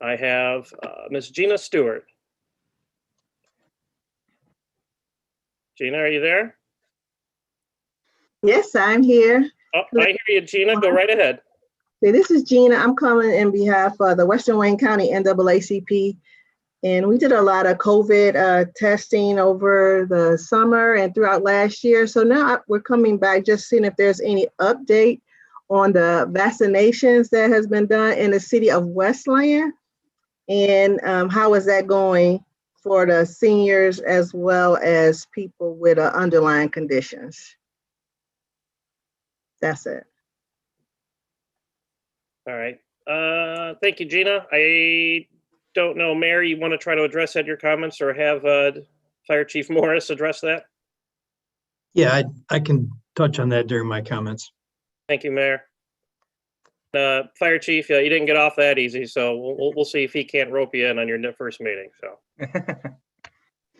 I have Ms. Gina Stewart. Gina, are you there? Yes, I'm here. Oh, I hear you, Gina. Go right ahead. Okay, this is Gina. I'm calling in behalf of the Western Wayne County NAACP. And we did a lot of COVID testing over the summer and throughout last year. So now we're coming back, just seeing if there's any update on the vaccinations that has been done in the city of Westland. And how is that going for the seniors as well as people with underlying conditions? That's it. All right. Thank you, Gina. I don't know, Mayor, you want to try to address that, your comments, or have Fire Chief Morris address that? Yeah, I can touch on that during my comments. Thank you, Mayor. Fire Chief, you didn't get off that easy, so we'll see if he can't rope you in on your first meeting. So,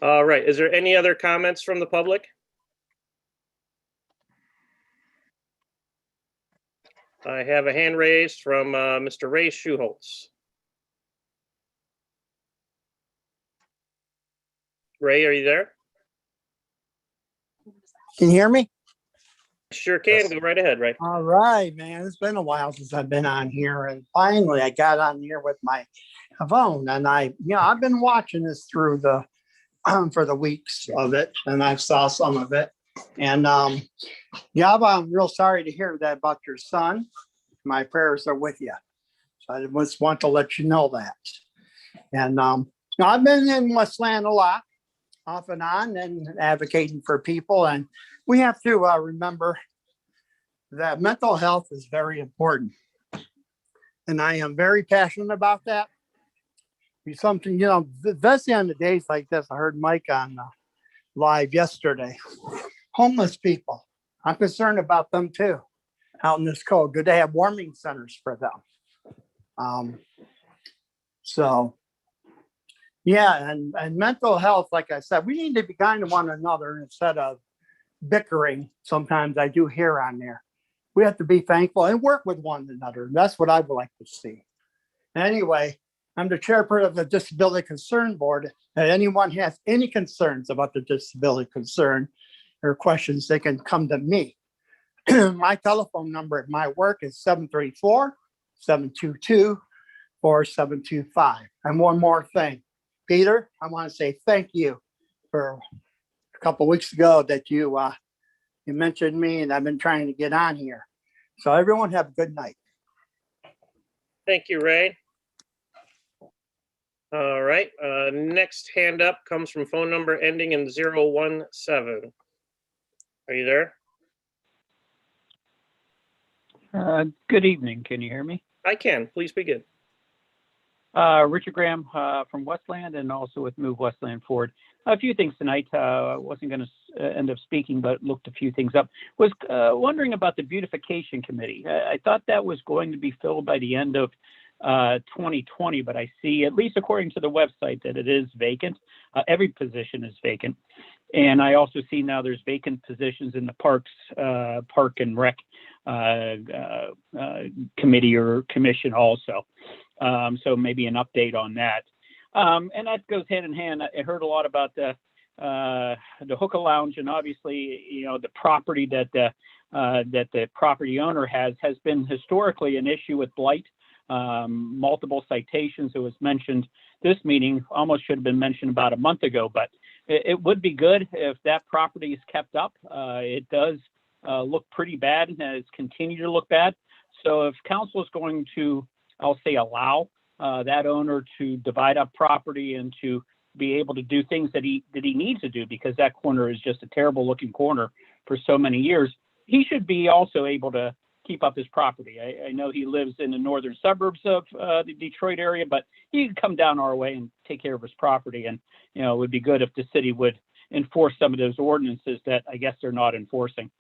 all right. Is there any other comments from the public? I have a hand raised from Mr. Ray Schuholtz. Ray, are you there? Can you hear me? Sure can. Go right ahead, Ray. All right, man. It's been a while since I've been on here, and finally I got on here with my phone, and I've been watching this through the for the weeks of it, and I saw some of it, and I'm real sorry to hear that about your son. My prayers are with you. So I just want to let you know that. And I've been in Westland a lot, off and on, and advocating for people, and we have to remember that mental health is very important. And I am very passionate about that. It's something, especially on the days like this. I heard Mike on live yesterday. Homeless people, I'm concerned about them too, out in this cold. Good to have warming centers for them. Yeah, and mental health, like I said, we need to be kind to one another instead of bickering. Sometimes I do hear on there. We have to be thankful and work with one another. That's what I would like to see. Anyway, I'm the chairperson of the Disability Concern Board. If anyone has any concerns about the disability concern or questions, they can come to me. My telephone number at my work is 734-722-4725. And one more thing. Peter, I want to say thank you for a couple of weeks ago that you mentioned me, and I've been trying to get on here. So everyone have a good night. Thank you, Ray. All right. Next hand up comes from phone number ending in 017. Are you there? Good evening. Can you hear me? I can. Please begin. Richard Graham from Westland, and also with Move Westland Forward. A few things tonight. I wasn't going to end up speaking, but looked a few things up. Was wondering about the beautification committee. I thought that was going to be filled by the end of 2020, but I see, at least according to the website, that it is vacant. Every position is vacant. And I also see now there's vacant positions in the Park and Rec committee or commission also. So maybe an update on that. And that goes hand in hand. I heard a lot about the hookah lounge, and obviously, the property that that the property owner has been historically an issue with blight. Multiple citations. It was mentioned this meeting, almost should have been mentioned about a month ago, but it would be good if that property is kept up. It does look pretty bad and has continued to look bad. So if council is going to, I'll say, allow that owner to divide up property and to be able to do things that he needs to do, because that corner is just a terrible looking corner for so many years, he should be also able to keep up his property. I know he lives in the northern suburbs of the Detroit area, but he can come down our way and take care of his property. And, you know, it would be good if the city would enforce some of those ordinances that I guess they're not enforcing.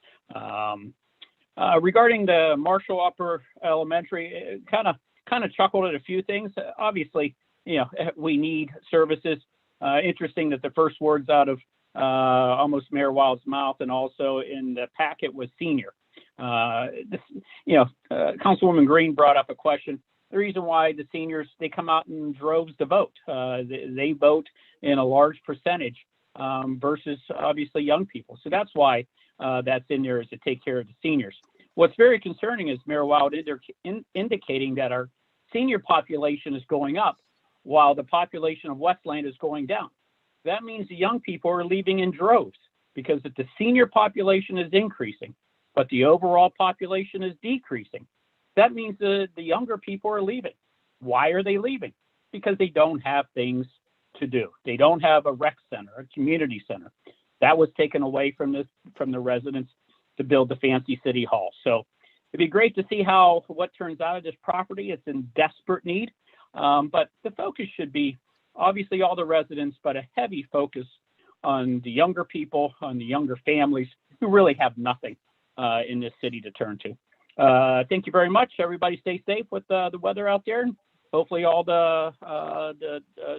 Regarding the Marshall Upper Elementary, kind of chuckled at a few things. Obviously, you know, we need services. Interesting that the first words out of almost Mayor Wild's mouth and also in the packet was senior. Councilwoman Green brought up a question. The reason why the seniors, they come out in droves to vote. They vote in a large percentage versus obviously young people. So that's why that's in there, is to take care of the seniors. What's very concerning is Mayor Wild indicating that our senior population is going up while the population of Westland is going down. That means the young people are leaving in droves, because if the senior population is increasing, but the overall population is decreasing, that means the younger people are leaving. Why are they leaving? Because they don't have things to do. They don't have a rec center, a community center. That was taken away from the residents to build the fancy city hall. So it'd be great to see what turns out of this property. It's in desperate need, but the focus should be obviously all the residents, but a heavy focus on the younger people, on the younger families who really have nothing in this city to turn to. Thank you very much. Everybody stay safe with the weather out there. Hopefully all the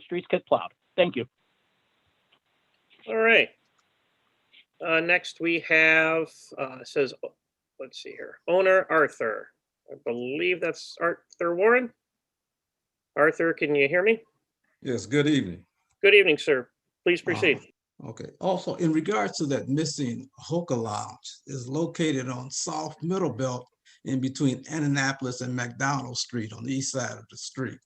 streets get plowed. Thank you. All right. Next we have, says, let's see here, owner Arthur. I believe that's Arthur Warren. Arthur, can you hear me? Yes, good evening. Good evening, sir. Please proceed. Okay. Also, in regards to that missing hookah lounge, is located on South Middle Belt in between Annapolis and McDonald Street on the east side of the street.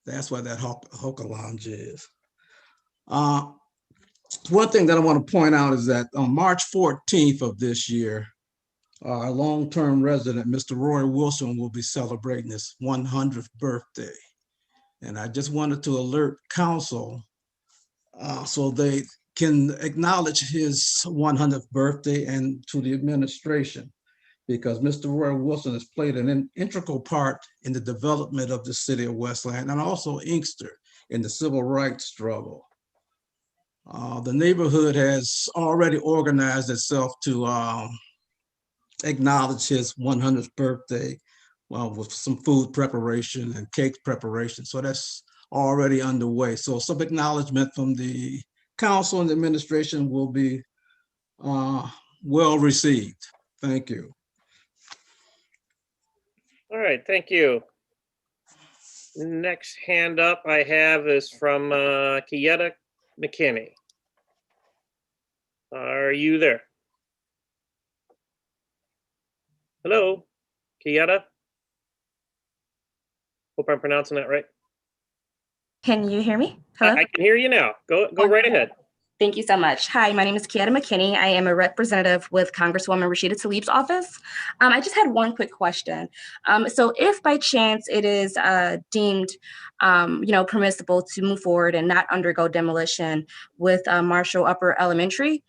That's where that hookah lounge is. One thing that I want to point out is that on March 14th of this year, our long-term resident, Mr. Roy Wilson, will be celebrating his 100th birthday. And I just wanted to alert council so they can acknowledge his 100th birthday, and to the administration, because Mr. Roy Wilson has played an integral part in the development of the city of Westland and also Inkster in the civil rights struggle. The neighborhood has already organized itself to acknowledge his 100th birthday with some food preparation and cake preparation. So that's already underway. So some acknowledgement from the council and the administration will be well received. Thank you. All right, thank you. Next hand up I have is from Kieta McKinney. Are you there? Hello, Kieta? Hope I'm pronouncing that right. Can you hear me? Hello? I can hear you now. Go right ahead. Thank you so much. Hi, my name is Kieta McKinney. I am a representative with Congresswoman Rashida Tlaib's office. I just had one quick question. So if by chance it is deemed, permissible to move forward and not undergo demolition with Marshall Upper Elementary,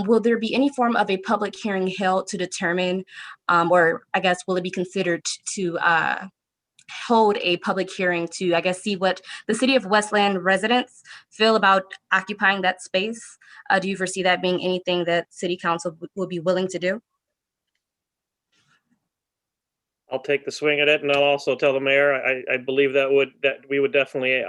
will there be any form of a public hearing held to determine, or I guess, will it be considered to hold a public hearing to, I guess, see what the city of Westland residents feel about occupying that space? Do you foresee that being anything that city council will be willing to do? I'll take the swing at it, and I'll also tell the mayor, I believe that we would definitely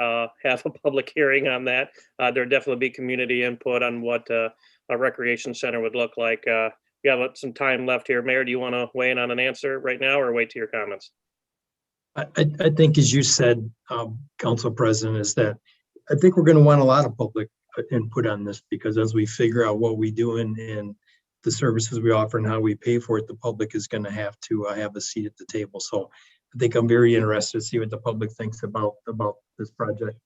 have a public hearing on that. There'd definitely be community input on what a recreation center would look like. We have some time left here. Mayor, do you want to weigh in on an answer right now, or wait to your comments? I think, as you said, Council President, is that I think we're going to want a lot of public input on this, because as we figure out what we do in the services we offer and how we pay for it, the public is going to have to have a seat at the table. So I think I'm very interested to see what the public thinks about this project.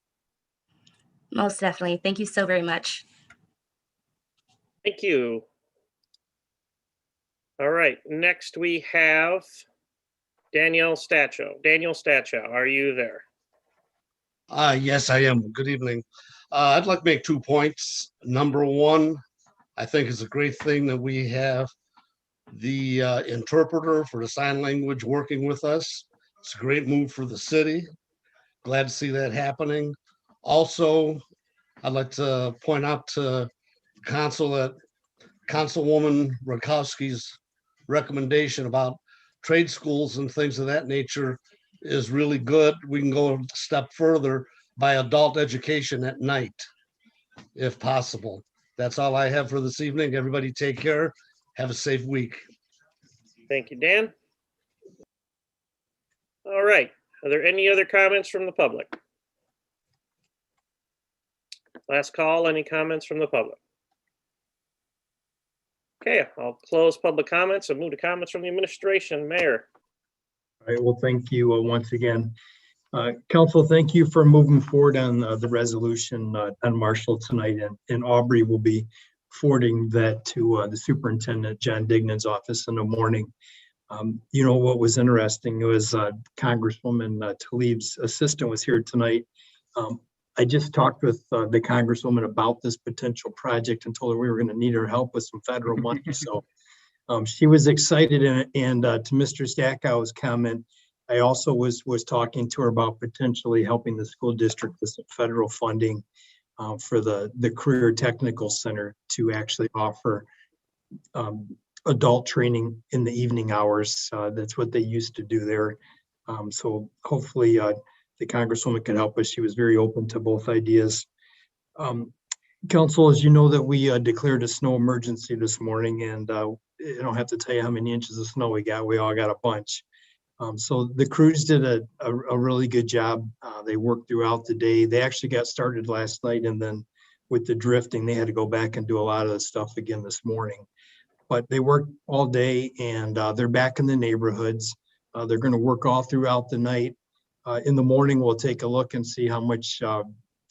Most definitely. Thank you so very much. Thank you. All right, next we have Danielle Stacho. Daniel Stacho, are you there? Yes, I am. Good evening. I'd like to make 2 points. Number one, I think it's a great thing that we have the interpreter for the sign language working with us. It's a great move for the city. Glad to see that happening. Also, I'd like to point out to Council that Councilwoman Rakowski's recommendation about trade schools and things of that nature is really good. We can go a step further by adult education at night, if possible. That's all I have for this evening. Everybody take care. Have a safe week. Thank you, Dan. All right, are there any other comments from the public? Last call, any comments from the public? Okay, I'll close public comments and move to comments from the administration. Mayor. All right, well, thank you once again. Council, thank you for moving forward on the resolution on Marshall tonight, and Aubrey will be forwarding that to the superintendent, John Dignan's office in the morning. You know, what was interesting, it was Congresswoman Tlaib's assistant was here tonight. I just talked with the Congresswoman about this potential project and told her we were going to need her help with some federal money. So she was excited, and to Mr. Stackow's comment, I also was talking to her about potentially helping the school district with some federal funding for the Career Technical Center to actually offer adult training in the evening hours. That's what they used to do there. So hopefully the Congresswoman can help us. She was very open to both ideas. Council, as you know, that we declared a snow emergency this morning, and I don't have to tell you how many inches of snow we got. We all got a bunch. So the crews did a really good job. They worked throughout the day. They actually got started last night, and then with the drifting, they had to go back and do a lot of the stuff again this morning. But they worked all day, and they're back in the neighborhoods. They're going to work all throughout the night. In the morning, we'll take a look and see how much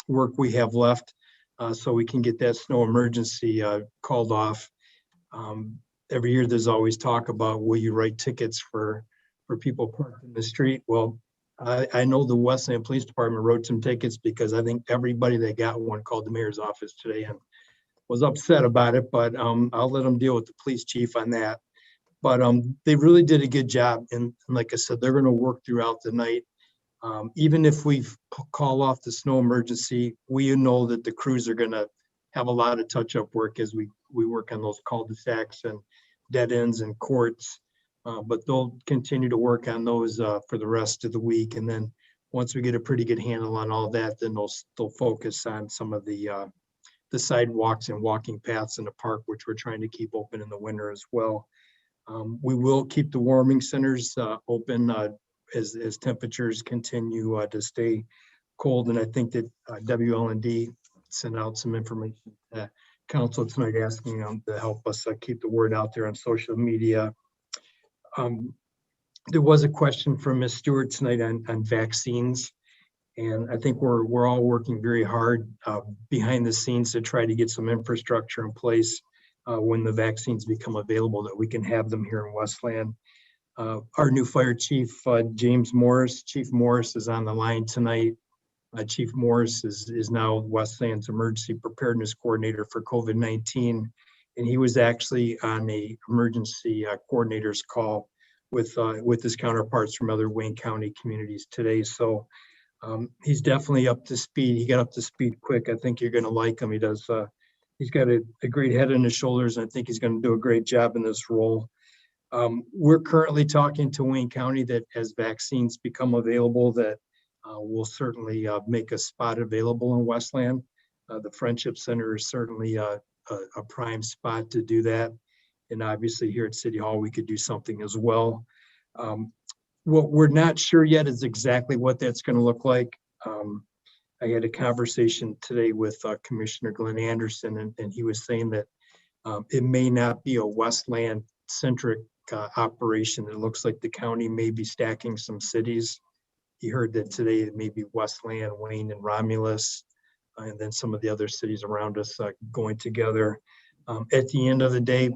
work we have left so we can get that snow emergency called off. Every year, there's always talk about, will you write tickets for people parked in the street? Well, I know the Westland Police Department wrote some tickets because I think everybody that got one called the mayor's office today and was upset about it, but I'll let them deal with the police chief on that. But they really did a good job. And like I said, they're going to work throughout the night. Even if we call off the snow emergency, we know that the crews are going to have a lot of touch-up work as we work on those cul-de-sacs and dead ends and courts. But they'll continue to work on those for the rest of the week. And then once we get a pretty good handle on all that, then they'll focus on some of the sidewalks and walking paths in the park, which we're trying to keep open in the winter as well. We will keep the warming centers open as temperatures continue to stay cold. And I think that WLND sent out some information to council tonight asking them to help us keep the word out there on social media. There was a question from Ms. Stewart tonight on vaccines. And I think we're all working very hard behind the scenes to try to get some infrastructure in place when the vaccines become available, that we can have them here in Westland. Our new fire chief, James Morris, Chief Morris is on the line tonight. Chief Morris is now Westland's emergency preparedness coordinator for COVID-19. And he was actually on a emergency coordinator's call with his counterparts from other Wayne County communities today. So he's definitely up to speed. He got up to speed quick. I think you're going to like him. He does. He's got a great head on his shoulders. I think he's going to do a great job in this role. We're currently talking to Wayne County that as vaccines become available, that we'll certainly make a spot available in Westland. The Friendship Center is certainly a prime spot to do that. And obviously here at City Hall, we could do something as well. What we're not sure yet is exactly what that's going to look like. I had a conversation today with Commissioner Glenn Anderson, and he was saying that It may not be a Westland centric operation. It looks like the county may be stacking some cities. You heard that today it may be Westland, Wayne, and Romulus, and then some of the other cities around us going together. At the end of the day,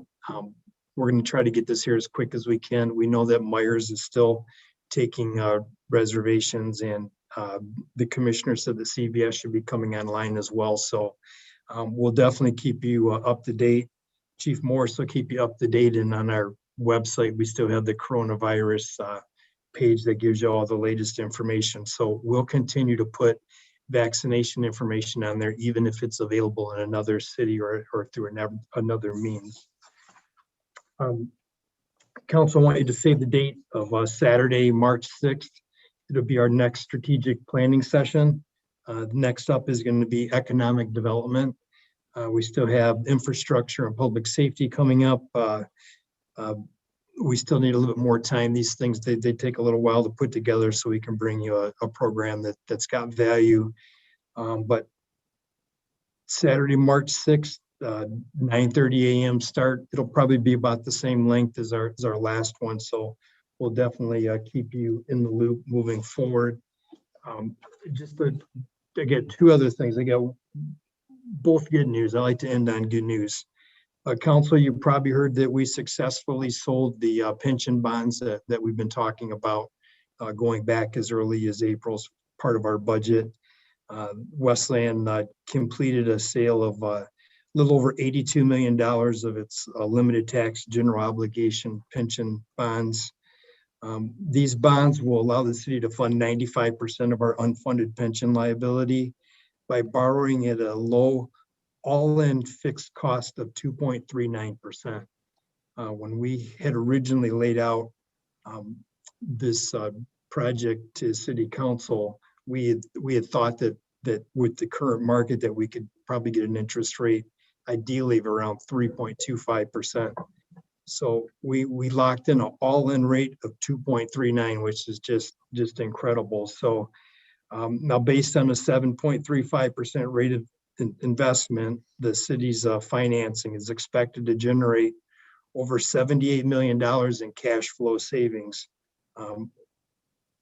we're going to try to get this here as quick as we can. We know that Myers is still taking reservations, and the commissioner said the CVS should be coming online as well. So we'll definitely keep you up to date. Chief Morris will keep you up to date, and on our website, we still have the coronavirus page that gives you all the latest information. So we'll continue to put vaccination information on there, even if it's available in another city or through another means. Council, I want you to save the date of Saturday, March 6th. It'll be our next strategic planning session. Next up is going to be economic development. We still have infrastructure and public safety coming up. We still need a little bit more time. These things, they take a little while to put together so we can bring you a program that's got value. But Saturday, March 6th, 9:30 a.m. start. It'll probably be about the same length as our last one. So we'll definitely keep you in the loop moving forward. Just to get two other things. I got both good news. I like to end on good news. Council, you probably heard that we successfully sold the pension bonds that we've been talking about going back as early as April's part of our budget. Westland completed a sale of a little over $82 million of its limited tax general obligation pension bonds. These bonds will allow the city to fund 95% of our unfunded pension liability by borrowing at a low all-in fixed cost of 2.39%. When we had originally laid out this project to City Council, we had thought that with the current market that we could probably get an interest rate ideally of around 3.25%. So we locked in an all-in rate of 2.39, which is just incredible. So now based on a 7.35% rate of investment, the city's financing is expected to generate over $78 million in cash flow savings,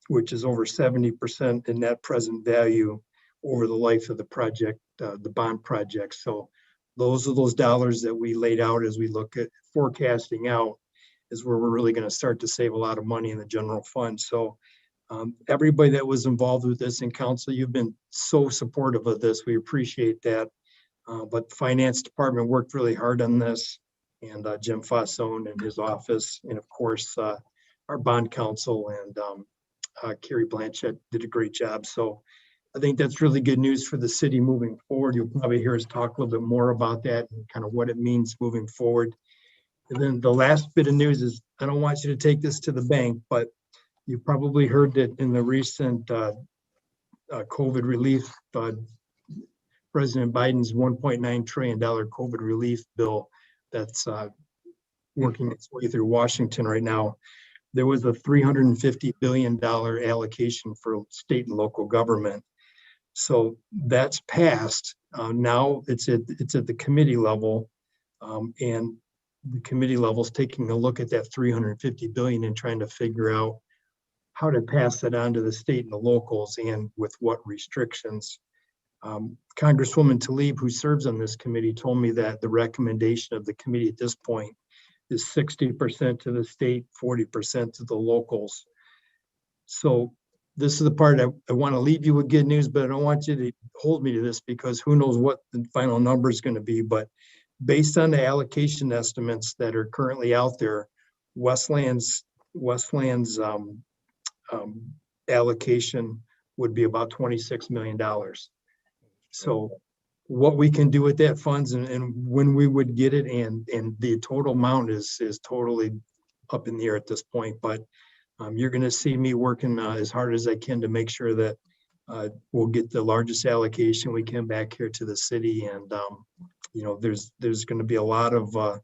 which is over 70% in net present value over the life of the project, the bond project. So those are those dollars that we laid out as we look at forecasting out is where we're really going to start to save a lot of money in the general fund. So everybody that was involved with this in council, you've been so supportive of this. We appreciate that. But the finance department worked really hard on this, and Jim Fassone and his office, and of course, our bond counsel and Carrie Blanchett did a great job. So I think that's really good news for the city moving forward. You'll probably hear us talk a little bit more about that and kind of what it means moving forward. And then the last bit of news is, I don't want you to take this to the bank, but you probably heard that in the recent COVID relief, President Biden's $1.9 trillion COVID relief bill that's working its way through Washington right now. There was a $350 billion allocation for state and local government. So that's passed. Now it's at the committee level, and the committee level is taking a look at that $350 billion and trying to figure out how to pass that on to the state and the locals and with what restrictions. Congresswoman Tlaib, who serves on this committee, told me that the recommendation of the committee at this point is 60% to the state, 40% to the locals. So this is the part I want to leave you with good news, but I don't want you to hold me to this because who knows what the final number is going to be. But based on the allocation estimates that are currently out there, Westland's allocation would be about $26 million. So what we can do with that funds and when we would get it and the total amount is totally up in the air at this point. But you're going to see me working as hard as I can to make sure that we'll get the largest allocation we can back here to the city. And, there's going to be a lot of,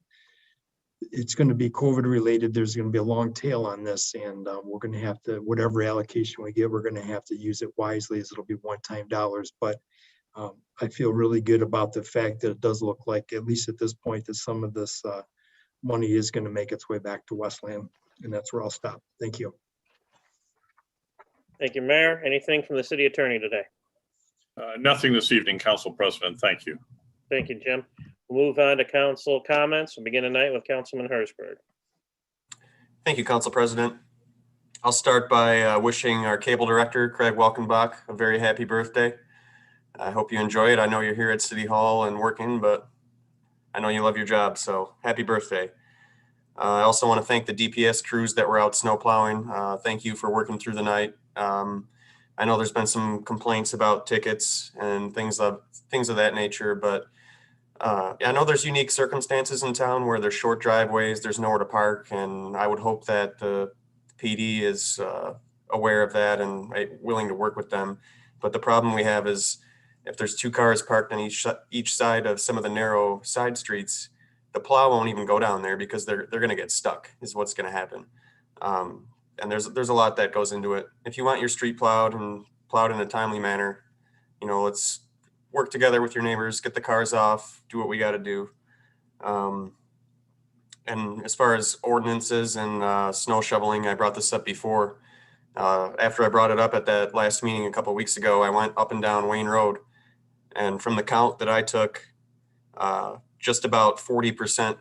it's going to be COVID related. There's going to be a long tail on this, and we're going to have to, whatever allocation we get, we're going to have to use it wisely as it'll be one-time dollars. But I feel really good about the fact that it does look like, at least at this point, that some of this money is going to make its way back to Westland. And that's where I'll stop. Thank you. Thank you, Mayor. Anything from the city attorney today? Nothing this evening, Council President. Thank you. Thank you, Jim. We'll move on to council comments. We'll begin tonight with Councilman Hertzberg. Thank you, Council President. I'll start by wishing our cable director, Craig Welkenbach, a very happy birthday. I hope you enjoy it. I know you're here at City Hall and working, but I know you love your job, so happy birthday. I also want to thank the DPS crews that were out snow plowing. Thank you for working through the night. I know there's been some complaints about tickets and things of that nature, but I know there's unique circumstances in town where there's short driveways, there's nowhere to park, and I would hope that the PD is aware of that and willing to work with them. But the problem we have is if there's two cars parked on each side of some of the narrow side streets, the plow won't even go down there because they're going to get stuck is what's going to happen. And there's a lot that goes into it. If you want your street plowed and plowed in a timely manner, let's work together with your neighbors, get the cars off, do what we got to do. And as far as ordinances and snow shoveling, I brought this up before. After I brought it up at that last meeting a couple of weeks ago, I went up and down Wayne Road. And from the count that I took, just about 40%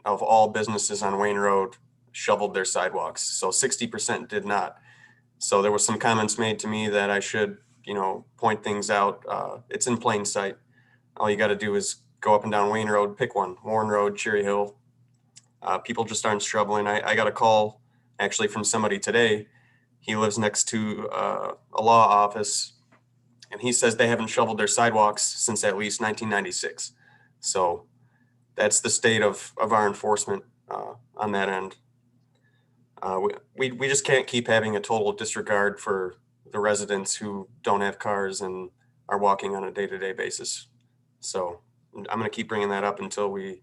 of all businesses on Wayne Road shoveled their sidewalks. So 60% did not. So there was some comments made to me that I should, point things out. It's in plain sight. All you got to do is go up and down Wayne Road, pick one, Warren Road, Cherry Hill. People just aren't shoveling. I got a call actually from somebody today. He lives next to a law office, and he says they haven't shoveled their sidewalks since at least 1996. So that's the state of our enforcement on that end. We just can't keep having a total disregard for the residents who don't have cars and are walking on a day-to-day basis. So I'm going to keep bringing that up until we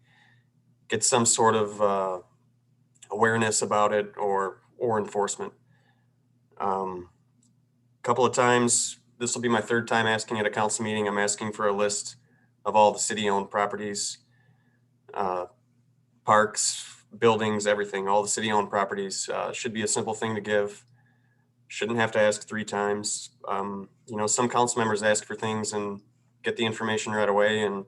get some sort of awareness about it or enforcement. Couple of times, this will be my third time asking at a council meeting. I'm asking for a list of all the city-owned properties, parks, buildings, everything, all the city-owned properties. Should be a simple thing to give. Shouldn't have to ask 3 times. Some council members ask for things and get the information right away, and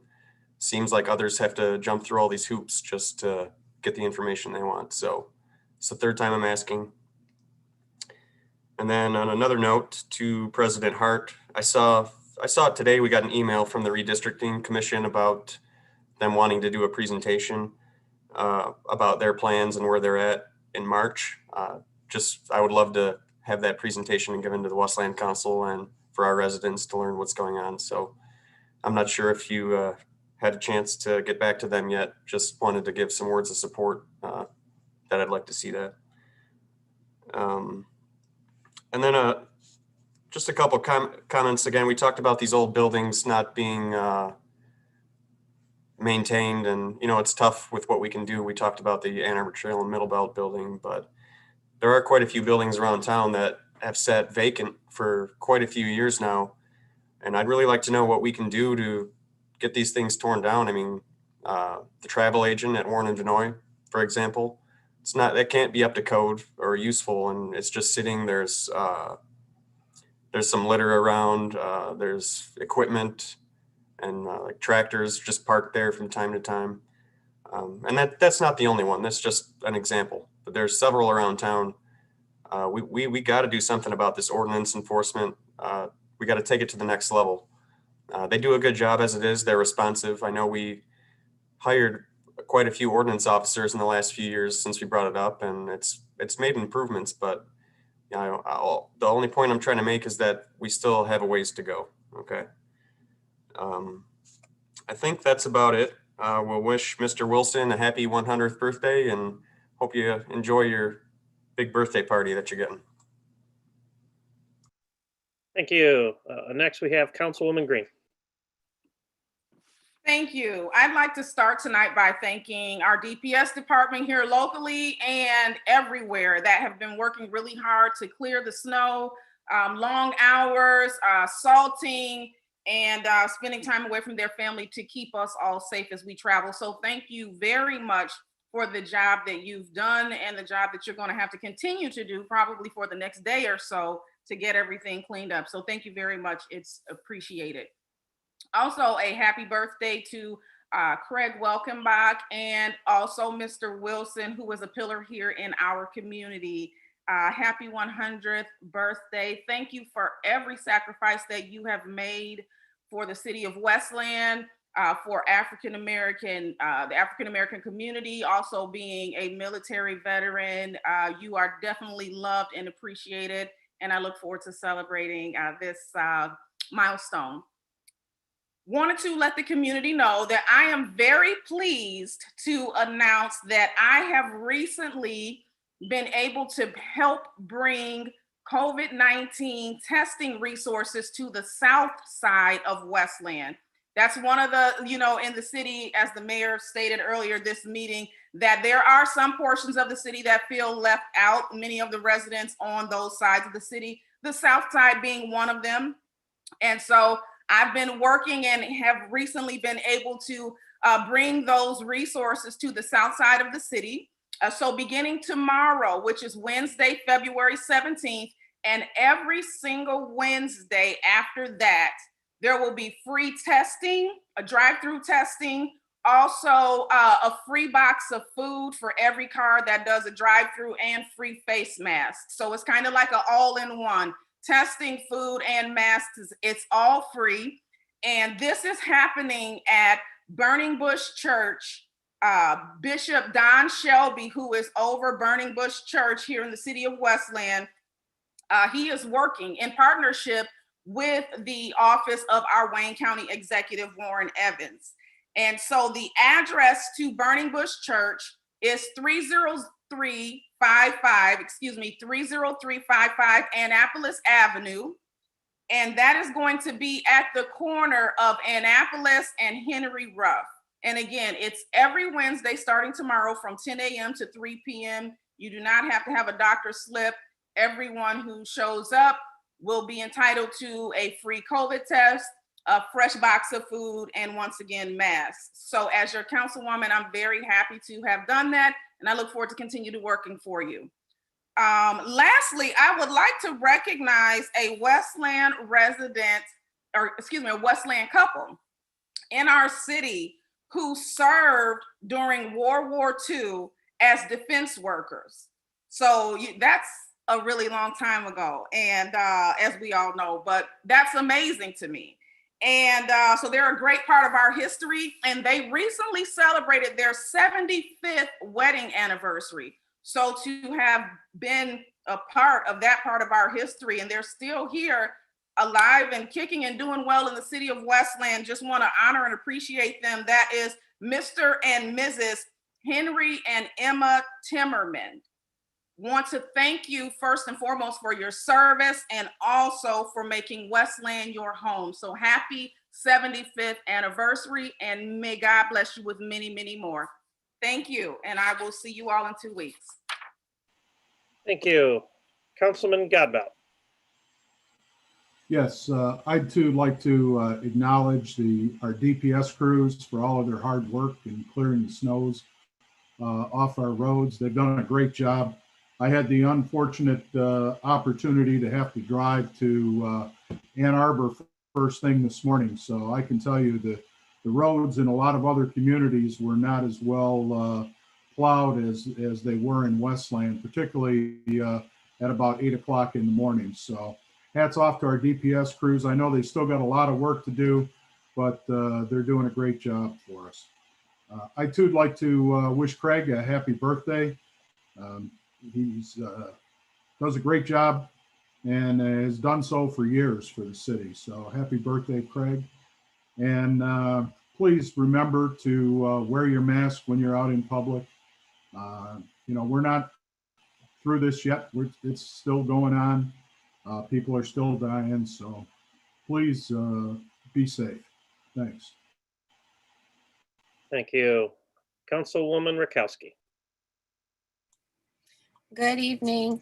seems like others have to jump through all these hoops just to get the information they want. So it's the third time I'm asking. And then on another note to President Hart, I saw it today. We got an email from the Redistricting Commission about them wanting to do a presentation about their plans and where they're at in March. I would love to have that presentation given to the Westland Council and for our residents to learn what's going on. So I'm not sure if you had a chance to get back to them yet. Just wanted to give some words of support that I'd like to see that. And then just a couple comments. Again, we talked about these old buildings not being maintained, and it's tough with what we can do. We talked about the Ann Arbor Trail and Middle Belt building, but there are quite a few buildings around town that have sat vacant for quite a few years now. And I'd really like to know what we can do to get these things torn down. I mean, the travel agent at Warren and Vinoy, for example, that can't be up to code or useful, and it's just sitting. There's some litter around, there's equipment and like tractors just parked there from time to time. And that's not the only one. That's just an example, but there's several around town. We got to do something about this ordinance enforcement. We got to take it to the next level. They do a good job as it is. They're responsive. I know we hired quite a few ordinance officers in the last few years since we brought it up, and it's made improvements, but the only point I'm trying to make is that we still have a ways to go. Okay. I think that's about it. We'll wish Mr. Wilson a happy 100th birthday and hope you enjoy your big birthday party that you're getting. Thank you. Next, we have Councilwoman Green. Thank you. I'd like to start tonight by thanking our DPS department here locally and everywhere that have been working really hard to clear the snow, long hours, salting, and spending time away from their family to keep us all safe as we travel. So thank you very much for the job that you've done and the job that you're going to have to continue to do probably for the next day or so to get everything cleaned up. So thank you very much. It's appreciated. Also, a happy birthday to Craig Welkenbach and also Mr. Wilson, who was a pillar here in our community. Happy 100th birthday. Thank you for every sacrifice that you have made for the city of Westland, for African-American, the African-American community, also being a military veteran. You are definitely loved and appreciated, and I look forward to celebrating this milestone. Wanted to let the community know that I am very pleased to announce that I have recently been able to help bring COVID-19 testing resources to the south side of Westland. That's one of the, in the city, as the mayor stated earlier this meeting, that there are some portions of the city that feel left out, many of the residents on those sides of the city, the south side being one of them. And so I've been working and have recently been able to bring those resources to the south side of the city. So beginning tomorrow, which is Wednesday, February 17th, and every single Wednesday after that, there will be free testing, a drive-through testing, also a free box of food for every car that does a drive-through, and free face masks. So it's kind of like an all-in-one. Testing, food, and masks, it's all free. And this is happening at Burning Bush Church. Bishop Don Shelby, who is over Burning Bush Church here in the city of Westland, he is working in partnership with the office of our Wayne County Executive, Warren Evans. And so the address to Burning Bush Church is 30355 Annapolis Avenue. And that is going to be at the corner of Annapolis and Henry Ruff. And again, it's every Wednesday starting tomorrow from 10 a.m. to 3 p.m. You do not have to have a doctor's slip. Everyone who shows up will be entitled to a free COVID test, a fresh box of food, and once again, masks. So as your councilwoman, I'm very happy to have done that, and I look forward to continue to working for you. Lastly, I would like to recognize a Westland resident, or excuse me, a Westland couple in our city who served during World War II as defense workers. So that's a really long time ago, and as we all know, but that's amazing to me. And so they're a great part of our history, and they recently celebrated their 75th wedding anniversary. So to have been a part of that part of our history, and they're still here alive and kicking and doing well in the city of Westland, just want to honor and appreciate them. That is Mr. and Mrs. Henry and Emma Timmerman. Want to thank you first and foremost for your service and also for making Westland your home. So happy 75th anniversary, and may God bless you with many, many more. Thank you, and I will see you all in 2 weeks. Thank you. Councilman Godbout. Yes, I'd too like to acknowledge our DPS crews for all of their hard work in clearing the snows off our roads. They've done a great job. I had the unfortunate opportunity to have to drive to Ann Arbor first thing this morning. So I can tell you that the roads in a lot of other communities were not as well plowed as they were in Westland, particularly at about 8 o'clock in the morning. So hats off to our DPS crews. I know they still got a lot of work to do, but they're doing a great job for us. I too would like to wish Craig a happy birthday. He's does a great job and has done so for years for the city. So happy birthday, Craig. And please remember to wear your mask when you're out in public. We're not through this yet. It's still going on. People are still dying. So please be safe. Thanks. Thank you. Councilwoman Rakowski. Good evening.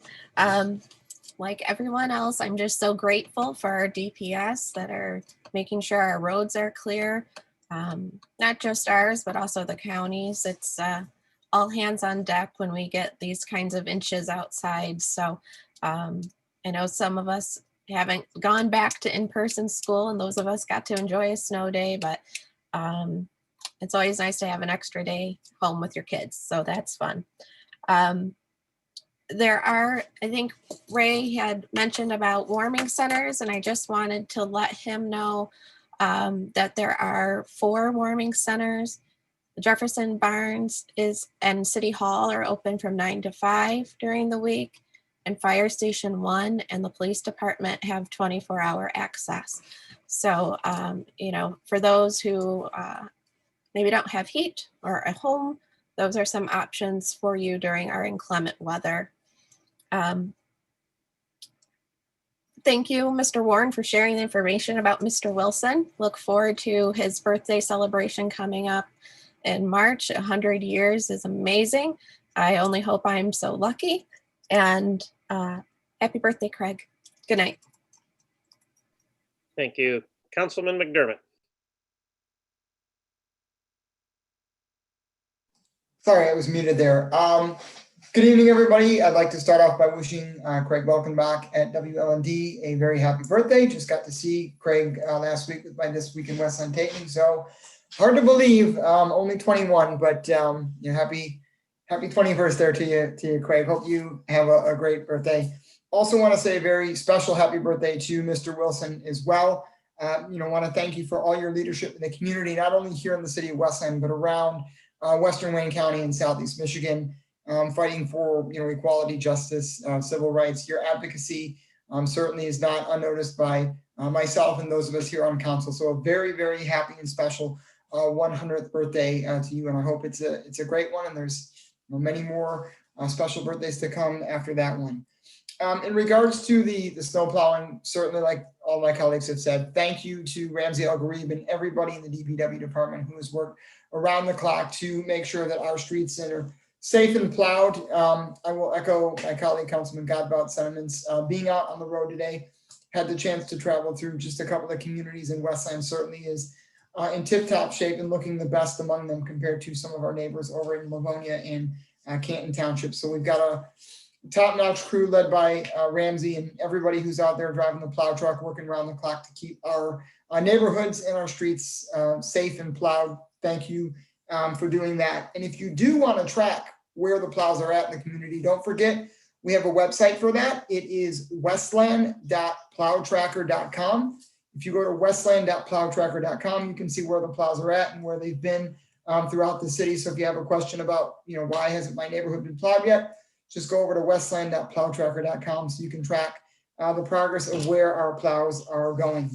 like everyone else, I'm just so grateful for our DPS that are making sure our roads are clear. Not just ours, but also the counties. It's all hands on deck when we get these kinds of inches outside. So I know some of us haven't gone back to in-person school, and those of us got to enjoy a snow day, but it's always nice to have an extra day home with your kids. So that's fun. There are, I think Ray had mentioned about warming centers, and I just wanted to let him know that there are 4 warming centers. Jefferson Barnes and City Hall are open from 9 to 5 during the week, and Fire Station 1 and the police department have 24-hour access. So, you know, for those who maybe don't have heat or a home, those are some options for you during our inclement weather. Thank you, Mr. Warren, for sharing the information about Mr. Wilson. Look forward to his birthday celebration coming up in March. 100 years is amazing. I only hope I'm so lucky. And happy birthday, Craig. Good night. Thank you. Councilman McDermott. Sorry, I was muted there. Good evening, everybody. I'd like to start off by wishing Craig welcome back at WLND a very happy birthday. Just got to see Craig last week with my This Week in Westland taping. So hard to believe, only 21, but you know, happy 21st there to you, Craig. Hope you have a great birthday. Also want to say a very special happy birthday to Mr. Wilson as well. You know, want to thank you for all your leadership in the community, not only here in the city of Westland, but around Western Wayne County and Southeast Michigan, fighting for, you know, equality, justice, civil rights. Your advocacy certainly is not unnoticed by myself and those of us here on council. So a very, very happy and special 100th birthday to you, and I hope it's a great one. And there's, you know, many more special birthdays to come after that one. In regards to the snow plowing, certainly, like all my colleagues have said, thank you to Ramsey Al Gharib and everybody in the DPW department who has worked around the clock to make sure that our streets are safe and plowed. I will echo my colleague Councilman Godbout's sentiments. Being out on the road today, had the chance to travel through just a couple of communities in Westland, certainly is in tip-top shape and looking the best among them compared to some of our neighbors over in Livonia and Canton Township. So we've got a top-notch crew led by Ramsey and everybody who's out there driving the plow truck, working around the clock to keep our neighborhoods and our streets safe and plowed. Thank you for doing that. And if you do want to track where the plows are at in the community, don't forget, we have a website for that. It is westland.plowtracker.com. If you go to westland.plowtracker.com, you can see where the plows are at and where they've been throughout the city. So if you have a question about, you know, why hasn't my neighborhood been plowed yet, just go over to westland.plowtracker.com so you can track the progress of where our plows are going.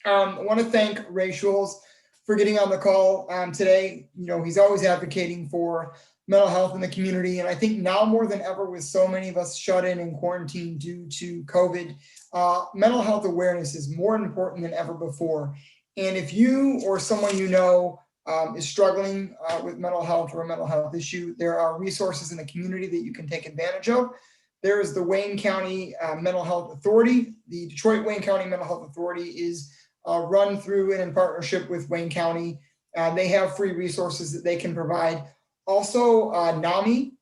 I want to thank Ray Schulz for getting on the call today. You know, he's always advocating for mental health in the community. And I think now more than ever, with so many of us shut in and quarantined due to COVID, mental health awareness is more important than ever before. And if you or someone you know is struggling with mental health or a mental health issue, there are resources in the community that you can take advantage of. There is the Wayne County Mental Health Authority. The Detroit Wayne County Mental Health Authority is run through and in partnership with Wayne County. They have free resources that they can provide. Also, NAMI.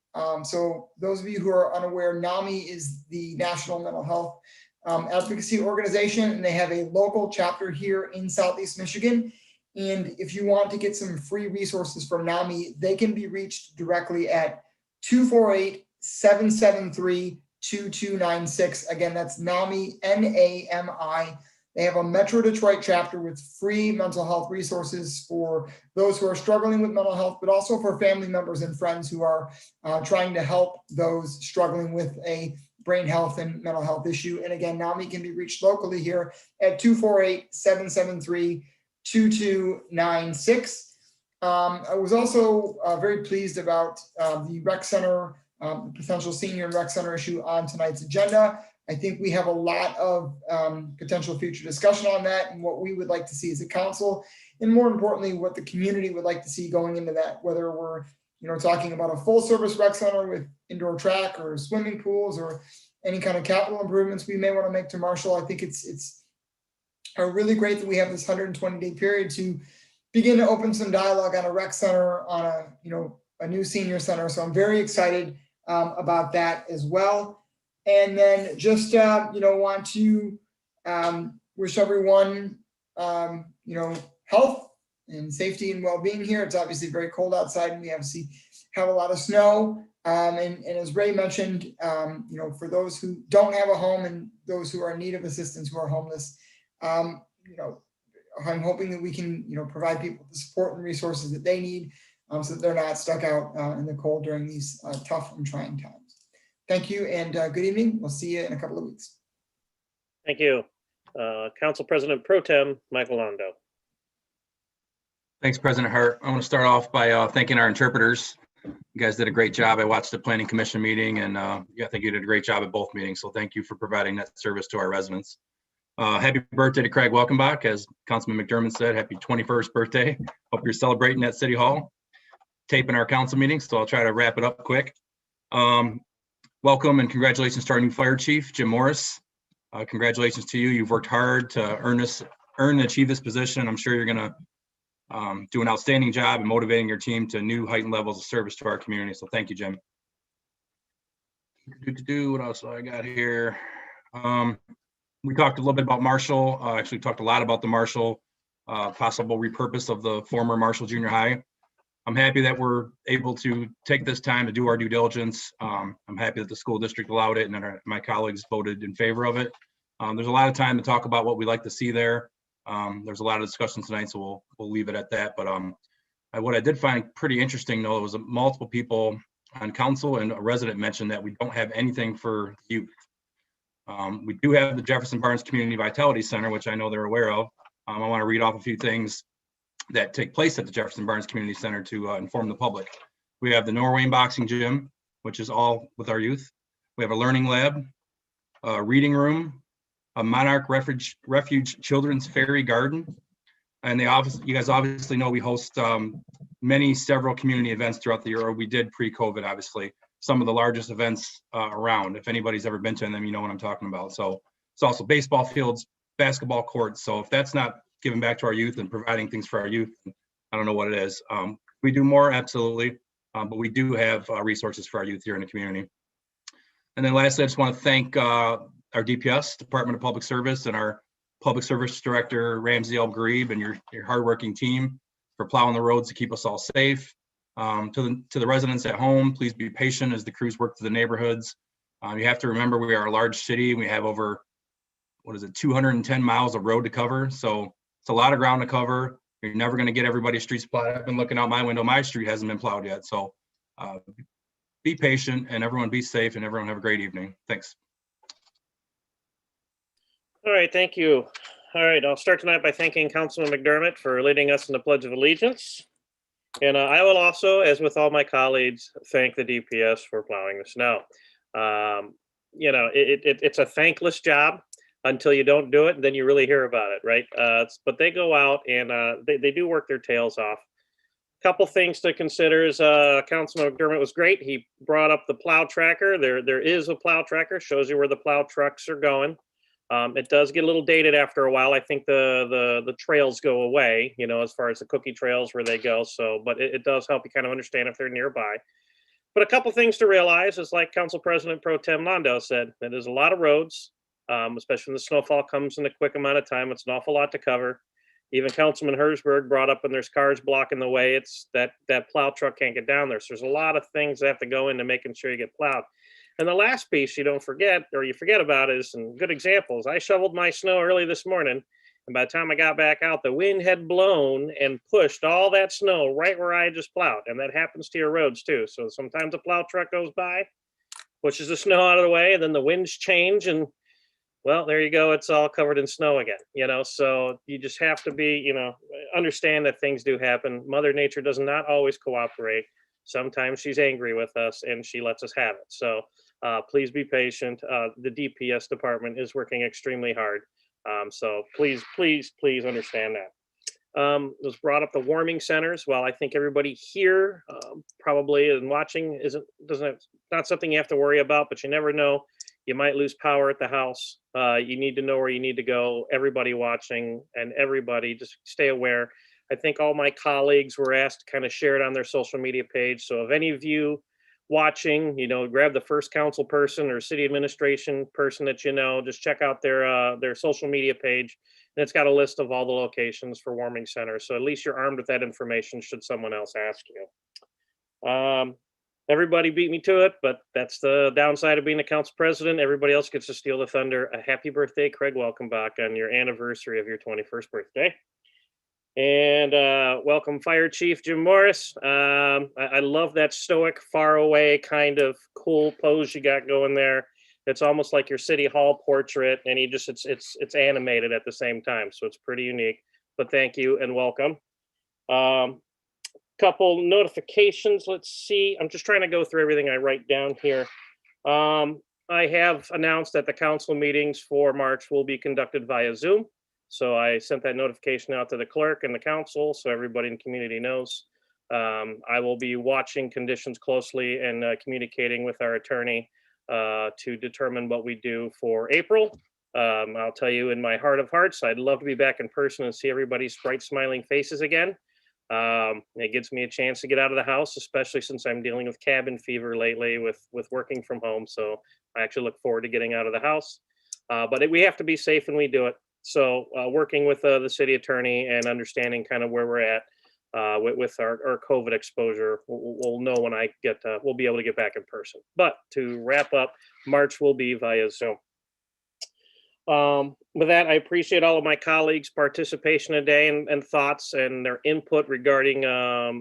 So those of you who are unaware, NAMI is the National Mental Health Advocacy Organization, and they have a local chapter here in Southeast Michigan. And if you want to get some free resources from NAMI, they can be reached directly at 248-773-2296. Again, that's NAMI, N-A-M-I. They have a Metro Detroit chapter with free mental health resources for those who are struggling with mental health, but also for family members and friends who are trying to help those struggling with a brain health and mental health issue. And again, NAMI can be reached locally here at 248-773-2296. I was also very pleased about the rec center, the potential senior and rec center issue on tonight's agenda. I think we have a lot of potential future discussion on that and what we would like to see as a council, and more importantly, what the community would like to see going into that, whether we're, you know, talking about a full service rec center with indoor track or swimming pools, or any kind of capital improvements we may want to make to Marshall. I think it's really great that we have this 120-day period to begin to open some dialogue on a rec center, on a new senior center. So I'm very excited about that as well. And then just want to wish everyone health and safety and well-being here. It's obviously very cold outside, and we obviously have a lot of snow. And as Ray mentioned, for those who don't have a home and those who are in need of assistance, who are homeless, I'm hoping that we can, provide people the support and resources that they need, so that they're not stuck out in the cold during these tough and trying times. Thank you, and good evening. We'll see you in a couple of weeks. Thank you. Council President Pro Tem Michael Londo. Thanks, President Hart. I want to start off by thanking our interpreters. You guys did a great job. I watched the Planning Commission meeting, and I think you did a great job at both meetings. So thank you for providing that service to our residents. Happy birthday to Craig Welkenbach. As Councilman McDermott said, happy 21st birthday. Hope you're celebrating at City Hall. Taping our council meeting, so I'll try to wrap it up quick. Welcome and congratulations to our new fire chief, Jim Morris. Congratulations to you. You've worked hard to earn and achieve this position. I'm sure you're going to do an outstanding job in motivating your team to new heightened levels of service to our community. So thank you, Jim. What else do I got here? We talked a little bit about Marshall. Actually talked a lot about the Marshall possible repurpose of the former Marshall Junior High. I'm happy that we're able to take this time to do our due diligence. I'm happy that the school district allowed it and that my colleagues voted in favor of it. There's a lot of time to talk about what we like to see there. There's a lot of discussion tonight, so we'll leave it at that. But what I did find pretty interesting, though, was multiple people on council and a resident mentioned that we don't have anything for youth. We do have the Jefferson Barnes Community Vitality Center, which I know they're aware of. I want to read off a few things that take place at the Jefferson Barnes Community Center to inform the public. We have the Norway Boxing Gym, which is all with our youth. We have a learning lab, a reading room, a Monarch Refuge Children's Fairy Garden. And you guys obviously know we host several community events throughout the year, or we did pre-COVID, obviously. Some of the largest events around. If anybody's ever been to them, you know what I'm talking about. So it's also baseball fields, basketball courts. So if that's not giving back to our youth and providing things for our youth, I don't know what it is. We do more, absolutely, but we do have resources for our youth here in the community. And then lastly, I just want to thank our DPS, Department of Public Service, and our Public Service Director, Ramsey El-Gharib, and your hardworking team for plowing the roads to keep us all safe. To the residents at home, please be patient as the crews work through the neighborhoods. You have to remember we are a large city. We have over, 210 miles of road to cover. So it's a lot of ground to cover. You're never going to get everybody's streets plowed. I've been looking out my window. My street hasn't been plowed yet. So be patient and everyone be safe and everyone have a great evening. Thanks. All right, thank you. All right, I'll start tonight by thanking Councilman McDermott for leading us in the Pledge of Allegiance. And I will also, as with all my colleagues, thank the DPS for plowing the snow. It's a thankless job until you don't do it, and then you really hear about it, right? But they go out and they do work their tails off. Couple things to consider is Councilman McDermott was great. He brought up the plow tracker. There is a plow tracker, shows you where the plow trucks are going. It does get a little dated after a while. I think the trails go away, as far as the cookie trails where they go. So, but it does help you kind of understand if they're nearby. But a couple things to realize is, like Council President Pro Tem Londo said, that there's a lot of roads, especially when the snowfall comes in a quick amount of time. It's an awful lot to cover. Even Councilman Hersberg brought up when there's cars blocking the way, it's that plow truck can't get down there. So there's a lot of things that have to go into making sure you get plowed. And the last piece you don't forget, or you forget about, is some good examples. I shoveled my snow early this morning, and by the time I got back out, the wind had blown and pushed all that snow right where I just plowed. And that happens to your roads too. So sometimes a plow truck goes by, pushes the snow out of the way, and then the winds change, and well, there you go. It's all covered in snow again, so you just have to be, understand that things do happen. Mother Nature does not always cooperate. Sometimes she's angry with us and she lets us have it. So please be patient. The DPS department is working extremely hard. So please understand that. It was brought up the warming centers. Well, I think everybody here probably and watching not something you have to worry about, but you never know. You might lose power at the house. You need to know where you need to go. Everybody watching and everybody just stay aware. I think all my colleagues were asked to kind of share it on their social media page. So if any of you watching, grab the first council person or city administration person that just check out their social media page, and it's got a list of all the locations for warming centers. So at least you're armed with that information should someone else ask you. Everybody beat me to it, but that's the downside of being a council president. Everybody else gets to steal the thunder. A happy birthday, Craig Welkenbach, on your anniversary of your 21st birthday. And welcome, Fire Chief Jim Morris. I love that stoic, far away kind of cool pose you got going there. It's almost like your City Hall portrait, and it's animated at the same time, so it's pretty unique. But thank you and welcome. Couple notifications. Let's see. I'm just trying to go through everything I write down here. I have announced that the council meetings for March will be conducted via Zoom. So I sent that notification out to the clerk and the council, so everybody in the community knows. I will be watching conditions closely and communicating with our attorney to determine what we do for April. I'll tell you, in my heart of hearts, I'd love to be back in person and see everybody's bright, smiling faces again. It gives me a chance to get out of the house, especially since I'm dealing with cabin fever lately with working from home. So I actually look forward to getting out of the house. But we have to be safe when we do it. So working with the city attorney and understanding kind of where we're at with our COVID exposure, we'll know when we'll be able to get back in person. But to wrap up, March will be via Zoom. With that, I appreciate all of my colleagues' participation today and thoughts and their input regarding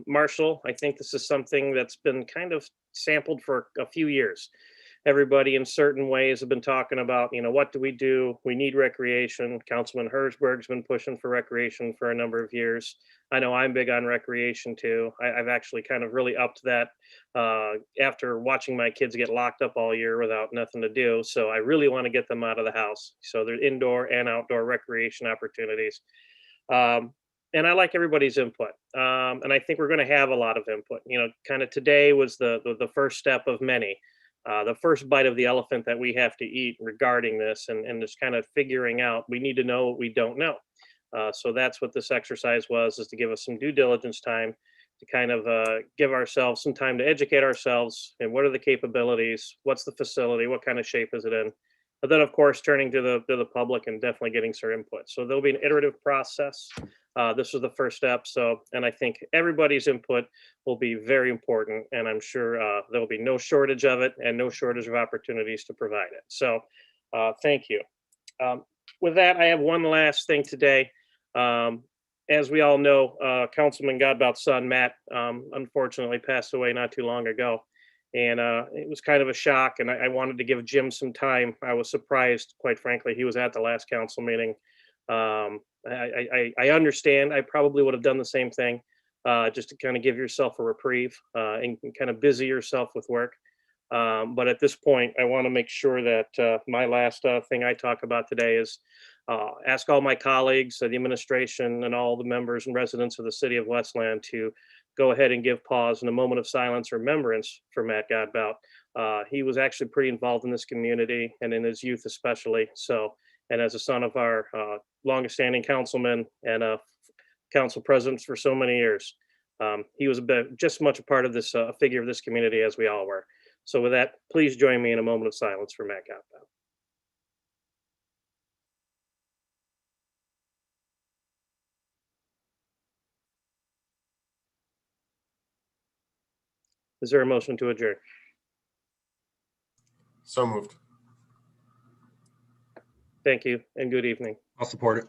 Marshall. I think this is something that's been kind of sampled for a few years. Everybody in certain ways have been talking about, what do we do? We need recreation. Councilman Herzberg's been pushing for recreation for a number of years. I know I'm big on recreation too. I've actually kind of really upped that after watching my kids get locked up all year without nothing to do. So I really want to get them out of the house. So there's indoor and outdoor recreation opportunities. And I like everybody's input. And I think we're going to have a lot of input. Kind of today was the first step of many. The first bite of the elephant that we have to eat regarding this and just kind of figuring out, we need to know what we don't know. So that's what this exercise was, is to give us some due diligence time to kind of give ourselves some time to educate ourselves and what are the capabilities, what's the facility, what kind of shape is it in. But then, of course, turning to the public and definitely getting some input. So there'll be an iterative process. This was the first step. And I think everybody's input will be very important. And I'm sure there'll be no shortage of it and no shortage of opportunities to provide it. So thank you. With that, I have one last thing today. As we all know, Councilman Godbout's son, Matt, unfortunately passed away not too long ago. And it was kind of a shock, and I wanted to give Jim some time. I was surprised, quite frankly. He was at the last council meeting. I understand. I probably would have done the same thing, just to kind of give yourself a reprieve and kind of busy yourself with work. But at this point, I want to make sure that my last thing I talk about today is ask all my colleagues, the administration, and all the members and residents of the city of Westland to go ahead and give pause and a moment of silence or remembrance for Matt Godbout. He was actually pretty involved in this community and in his youth especially. So, and as a son of our longest standing councilman and council president for so many years, he was just much a part of this figure of this community as we all were. So with that, please join me in a moment of silence for Matt Godbout. Is there a motion to adjourn? So moved. Thank you and good evening. I'll support it.